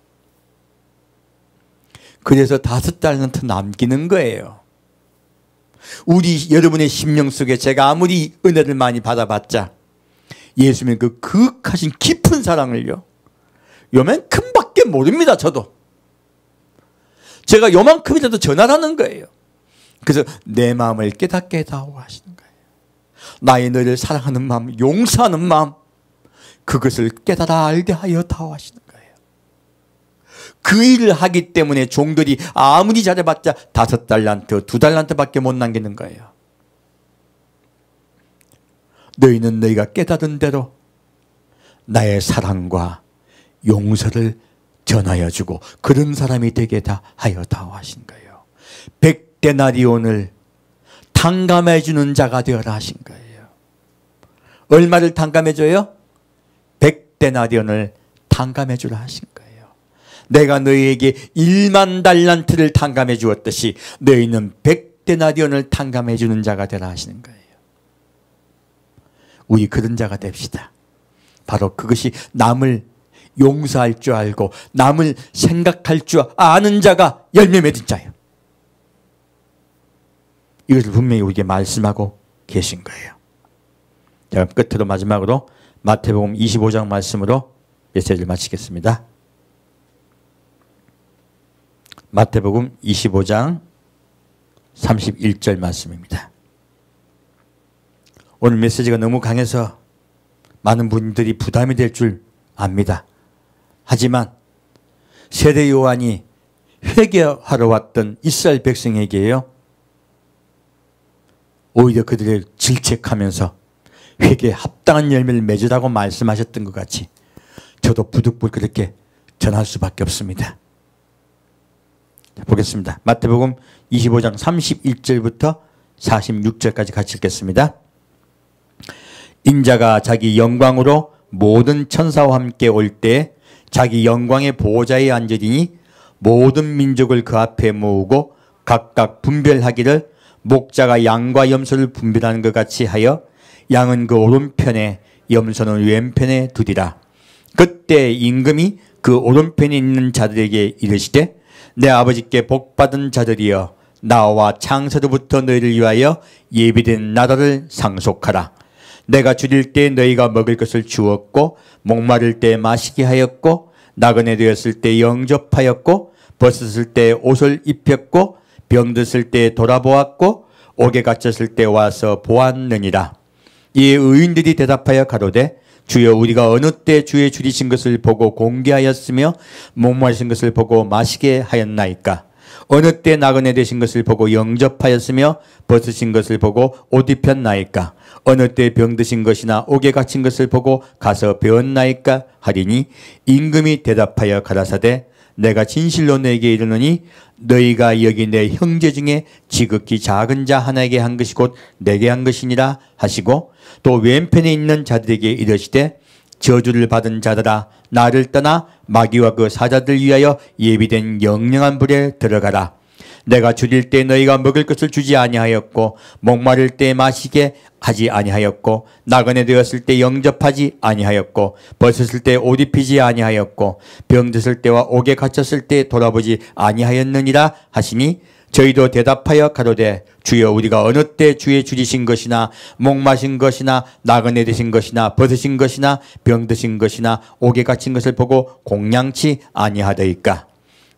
그래서 5달란트 남기는 거예요. 여러분의 심령 속에 제가 아무리 은혜를 많이 받아봤자 예수님의 그 극하신 깊은 사랑을요, 요만큼밖에 모릅니다. 저도 제가 요만큼이라도 전하라는 거예요. 그래서 내 마음을 깨닫게 해다오 하시는 거예요. 나의 너를 사랑하는 마음, 용서하는 마음, 그것을 깨달아 알게 하여 다오 하시는 거예요. 그 일을 하기 때문에 종들이 아무리 잘해봤자 5달란트, 2달란트밖에 못 남기는 거예요. 너희는 너희가 깨닫은 대로 나의 사랑과 용서를 전하여 주고 그런 사람이 되게 하여 다오 하신 거예요. 100데나리온을 탕감해 주는 자가 되어라 하신 거예요. 얼마를 탕감해 줘요? 100데나리온을 탕감해 주라 하신 거예요. 내가 너희에게 1만 달란트를 탕감해 주었듯이 너희는 100데나리온을 탕감해 주는 자가 되라 하시는 거예요. 우리 그런 자가 됩시다. 바로 그것이 남을 용서할 줄 알고 남을 생각할 줄 아는 자가 열매 맺은 자예요. 이것을 분명히 우리에게 말씀하고 계신 거예요. 자, 끝으로 마지막으로 마태복음 25장 말씀으로 메시지를 마치겠습니다. 마태복음 25장 31절 말씀입니다. 오늘 메시지가 너무 강해서 많은 분들이 부담이 될 줄 압니다. 하지만 세례 요한이 회개하러 왔던 이스라엘 백성에게요, 오히려 그들을 질책하면서 회개에 합당한 열매를 맺으라고 말씀하셨던 것 같이 저도 부득불 그렇게 전할 수밖에 없습니다. 보겠습니다. 마태복음 25장 31절부터 46절까지 같이 읽겠습니다. 인자가 자기 영광으로 모든 천사와 함께 올 때 자기 영광의 보호자에 앉으리니 모든 민족을 그 앞에 모으고 각각 분별하기를 목자가 양과 염소를 분별하는 것 같이 하여 양은 그 오른편에 염소는 왼편에 두리라. 그때 임금이 그 오른편에 있는 자들에게 이르시되 내 아버지께 복받은 자들이여 나와 창세로부터 너희를 위하여 예비된 나라를 상속하라. 내가 줄일 때 너희가 먹을 것을 주었고 목마를 때 마시게 하였고 나그네 되었을 때 영접하였고 벗었을 때 옷을 입혔고 병들었을 때 돌아보았고 옥에 갇혔을 때 와서 보았느니라. 이에 의인들이 대답하여 가로되 주여 우리가 어느 때 주의 줄이신 것을 보고 공개하였으며 목마르신 것을 보고 마시게 하였나이까. 어느 때 나그네 되신 것을 보고 영접하였으며 벗으신 것을 보고 옷 입혔나이까. 어느 때 병드신 것이나 옥에 갇힌 것을 보고 가서 배웠나이까 하리니 임금이 대답하여 가라사대 내가 진실로 너에게 이르노니 너희가 여기 내 형제 중에 지극히 작은 자 하나에게 한 것이 곧 내게 한 것이니라 하시고 또 왼편에 있는 자들에게 이르시되 저주를 받은 자들아 나를 떠나 마귀와 그 사자들 위하여 예비된 영영한 불에 들어가라. 내가 줄일 때 너희가 먹을 것을 주지 아니하였고 목마를 때 마시게 하지 아니하였고 나그네 되었을 때 영접하지 아니하였고 벗었을 때 옷 입히지 아니하였고 병들었을 때와 옥에 갇혔을 때 돌아보지 아니하였느니라 하시니 저희도 대답하여 가로되 주여 우리가 어느 때 주의 줄이신 것이나 목마신 것이나 나그네 되신 것이나 벗으신 것이나 병드신 것이나 옥에 갇힌 것을 보고 공양치 아니하더이까.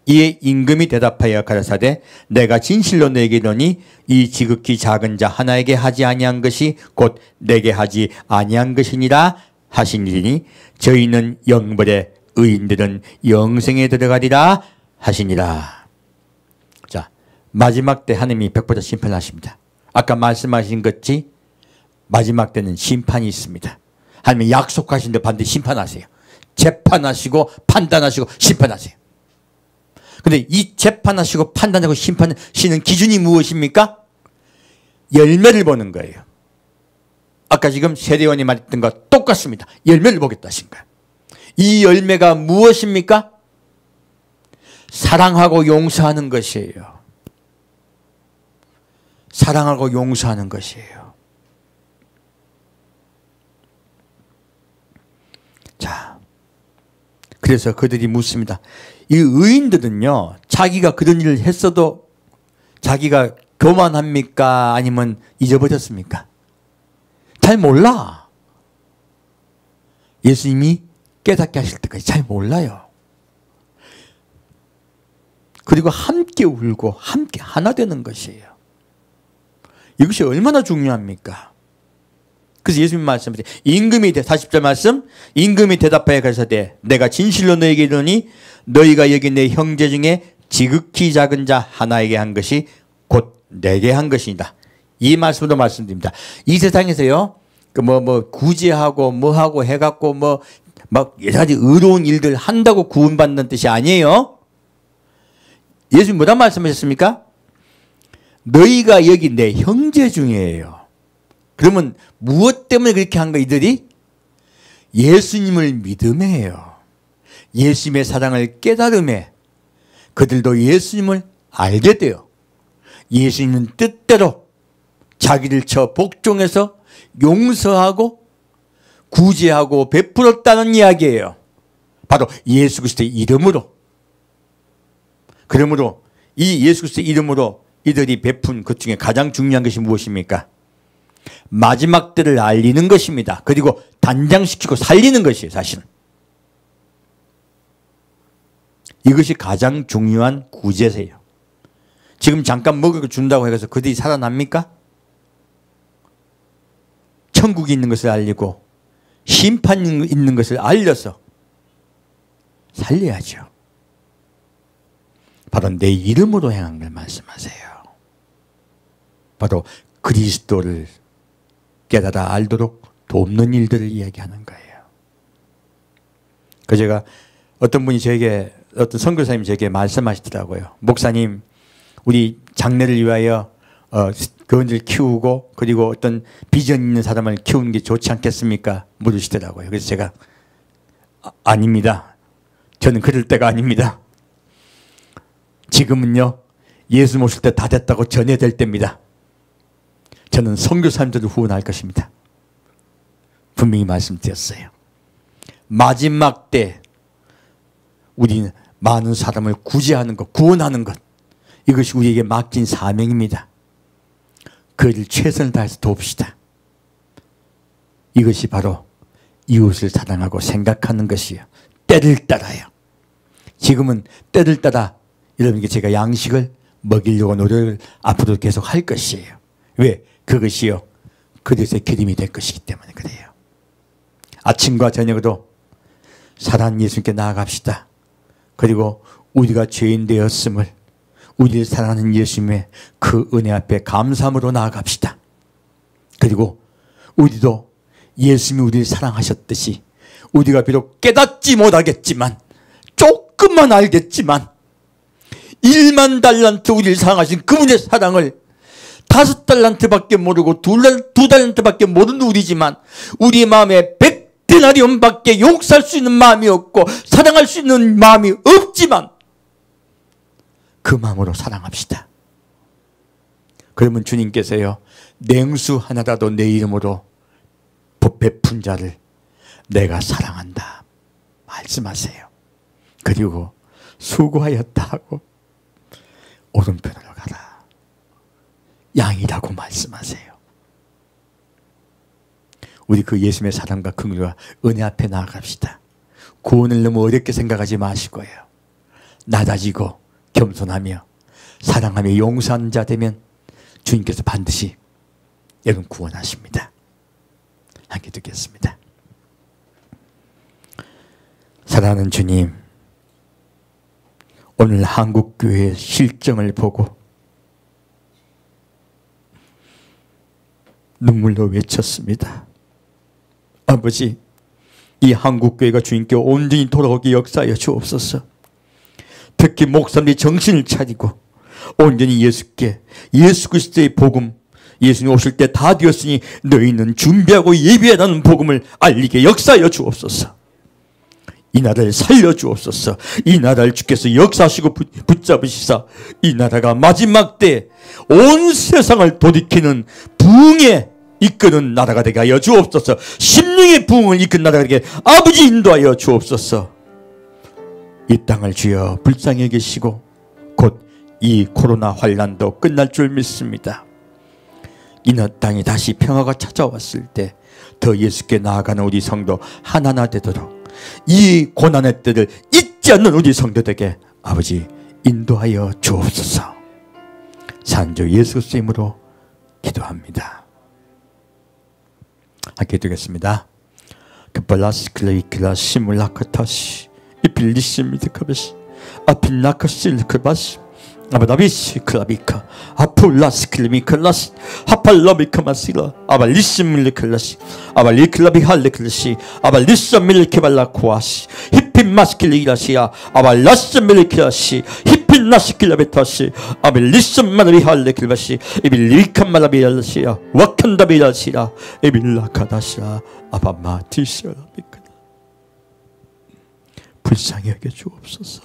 이에 임금이 대답하여 가라사대 내가 진실로 너에게 이르노니 이 지극히 작은 자 하나에게 하지 아니한 것이 곧 내게 하지 아니한 것이니라 하시니니 저희는 영벌에 의인들은 영생에 들어가리라 하시니라. 자, 마지막 때 하나님이 백보자 심판하십니다. 아까 말씀하신 것이 마지막 때는 심판이 있습니다. 하나님이 약속하신 데 반드시 심판하세요. 재판하시고 판단하시고 심판하세요. 근데 이 재판하시고 판단하고 심판하시는 기준이 무엇입니까? 열매를 보는 거예요. 아까 지금 세례요한이 말했던 것과 똑같습니다. 열매를 보겠다 하신 거예요. 이 열매가 무엇입니까? 사랑하고 용서하는 것이에요. 사랑하고 용서하는 것이에요. 자, 그래서 그들이 묻습니다. 이 의인들은요, 자기가 그런 일을 했어도 자기가 교만합니까? 아니면 잊어버렸습니까? 잘 몰라. 예수님이 깨닫게 하실 때까지 잘 몰라요. 그리고 함께 울고 함께 하나 되는 것이에요. 이것이 얼마나 중요합니까? 그래서 예수님 말씀하세요. 임금이 40절 말씀, 임금이 대답하여 가로되 내가 진실로 너에게 이르노니 너희가 여기 내 형제 중에 지극히 작은 자 하나에게 한 것이 곧 내게 한 것이다. 이 말씀도 말씀드립니다. 이 세상에서요, 구제하고 뭐하고 해갖고 막 여러 가지 의로운 일들 한다고 구원받는 뜻이 아니에요. 예수님 뭐라 말씀하셨습니까? 너희가 여기 내 형제 중이에요. 그러면 무엇 때문에 그렇게 한 거 이들이? 예수님을 믿음에요. 예수님의 사랑을 깨달음에 그들도 예수님을 알게 돼요. 예수님은 뜻대로 자기를 쳐 복종해서 용서하고 구제하고 베풀었다는 이야기예요. 바로 예수 그리스도의 이름으로. 그러므로 이 예수 그리스도의 이름으로 이들이 베푼 것 중에 가장 중요한 것이 무엇입니까? 마지막 때를 알리는 것입니다. 그리고 단장시키고 살리는 것이에요, 사실은. 이것이 가장 중요한 구제세요. 지금 잠깐 먹을 거 준다고 해서 그들이 살아납니까? 천국이 있는 것을 알리고 심판이 있는 것을 알려서 살려야죠. 바로 내 이름으로 행한 걸 말씀하세요. 바로 그리스도를 깨달아 알도록 돕는 일들을 이야기하는 거예요. 그 제가 어떤 분이 저에게, 어떤 선교사님이 저에게 말씀하시더라고요. 목사님, 우리 장래를 위하여 그원들 키우고 그리고 어떤 비전 있는 사람을 키우는 게 좋지 않겠습니까? 물으시더라고요. 그래서 제가 아닙니다. 저는 그럴 때가 아닙니다. 지금은요, 예수 모실 때 다 됐다고 전해야 될 때입니다. 저는 선교사님들을 후원할 것입니다. 분명히 말씀드렸어요. 마지막 때 우리는 많은 사람을 구제하는 것, 구원하는 것, 이것이 우리에게 맡긴 사명입니다. 그를 최선을 다해서 돕시다. 이것이 바로 이웃을 사랑하고 생각하는 것이요. 때를 따라요. 지금은 때를 따라 여러분께 제가 양식을 먹이려고 노력을 앞으로 계속 할 것이에요. 왜? 그것이요, 그릇의 기름이 될 것이기 때문에 그래요. 아침과 저녁으로 사랑하는 예수님께 나아갑시다. 그리고 우리가 죄인 되었음을, 우리를 사랑하는 예수님의 그 은혜 앞에 감사함으로 나아갑시다. 그리고 우리도 예수님이 우리를 사랑하셨듯이 우리가 비록 깨닫지 못하겠지만, 조금만 알겠지만 1만 달란트 우리를 사랑하신 그분의 사랑을 5달란트밖에 모르고 2달란트밖에 모르는 우리지만 우리의 마음에 100데나리온밖에 용서할 수 있는 마음이 없고 사랑할 수 있는 마음이 없지만 그 마음으로 사랑합시다. 그러면 주님께서요, 냉수 하나라도 내 이름으로 베푼 자를 내가 사랑한다 말씀하세요. 그리고 수고하였다 하고 오른편으로 가라 양이라고 말씀하세요. 우리 그 예수님의 사랑과 긍휼과 은혜 앞에 나아갑시다. 구원을 너무 어렵게 생각하지 마시고요, 낮아지고 겸손하며 사랑하며 용서하는 자 되면 주님께서 반드시 여러분 구원하십니다. 함께 듣겠습니다. 사랑하는 주님, 오늘 한국교회의 실정을 보고 눈물로 외쳤습니다. 아버지, 이 한국교회가 주님께 온전히 돌아오게 역사하여 주옵소서. 특히 목사님이 정신을 차리고 온전히 예수께, 예수 그리스도의 복음, 예수님 오실 때 다 되었으니 너희는 준비하고 예비하라는 복음을 알리게 역사하여 주옵소서. 이 나라를 살려주옵소서. 이 나라를 주께서 역사하시고 붙잡으시사 이 나라가 마지막 때 온 세상을 돌이키는 부흥에 이끄는 나라가 되게 하여 주옵소서. 심령의 부흥을 이끄는 나라가 되게 아버지 인도하여 주옵소서. 이 땅을 주여 불쌍히 여기시고 곧 이 코로나 환란도 끝날 줄 믿습니다. 이 땅이 다시 평화가 찾아왔을 때 더 예수께 나아가는 우리 성도 하나하나 되도록 이 고난의 때를 잊지 않는 우리 성도들에게 아버지 인도하여 주옵소서. 산주 예수 그리스도의 이름으로 기도합니다. 기도하겠습니다. 그발라스클레이클라 시물라카타시 이빌리시미드카베시 아필라카실크바시 아바다비시 클라비카 아폴라스클미클라시 하팔라비카마시라 아발리시밀리클라시 아발리클라비할리클라시 아발리시밀리케발라코아시 히핀마스킬리라시아 아발라시밀리클라시 히핀나시킬라베타시 아발리시마르비할리클바시 이빌리카말라비알라시아 와칸다비라시라 이빌라카다시아 아바마티시라비카 불쌍히 여겨 주옵소서.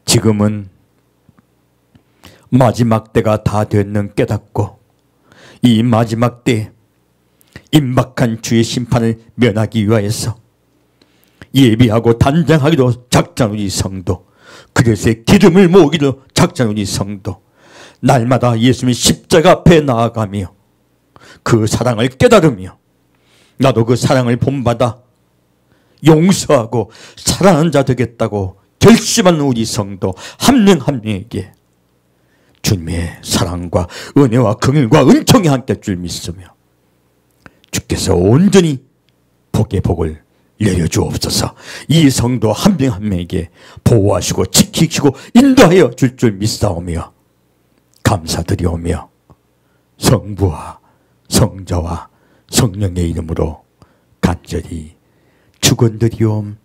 지금은 마지막 때가 다 됐는 깨닫고 이 마지막 때 임박한 주의 심판을 면하기 위하여서 예비하고 단장하기로 작정한 우리 성도, 그릇에 기름을 모으기로 작정한 우리 성도, 날마다 예수님의 십자가 앞에 나아가며 그 사랑을 깨달으며 나도 그 사랑을 본받아 용서하고 사랑하는 자 되겠다고 결심하는 우리 성도 한 명 한 명에게 주님의 사랑과 은혜와 긍휼과 은총이 함께 줄 믿으며 주께서 온전히 복의 복을 내려주옵소서. 이 성도 한 명 한 명에게 보호하시고 지키시고 인도하여 줄 믿사오며 감사드리오며 성부와 성자와 성령의 이름으로 간절히 축원드리옵나이다.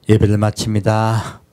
예배를 마칩니다.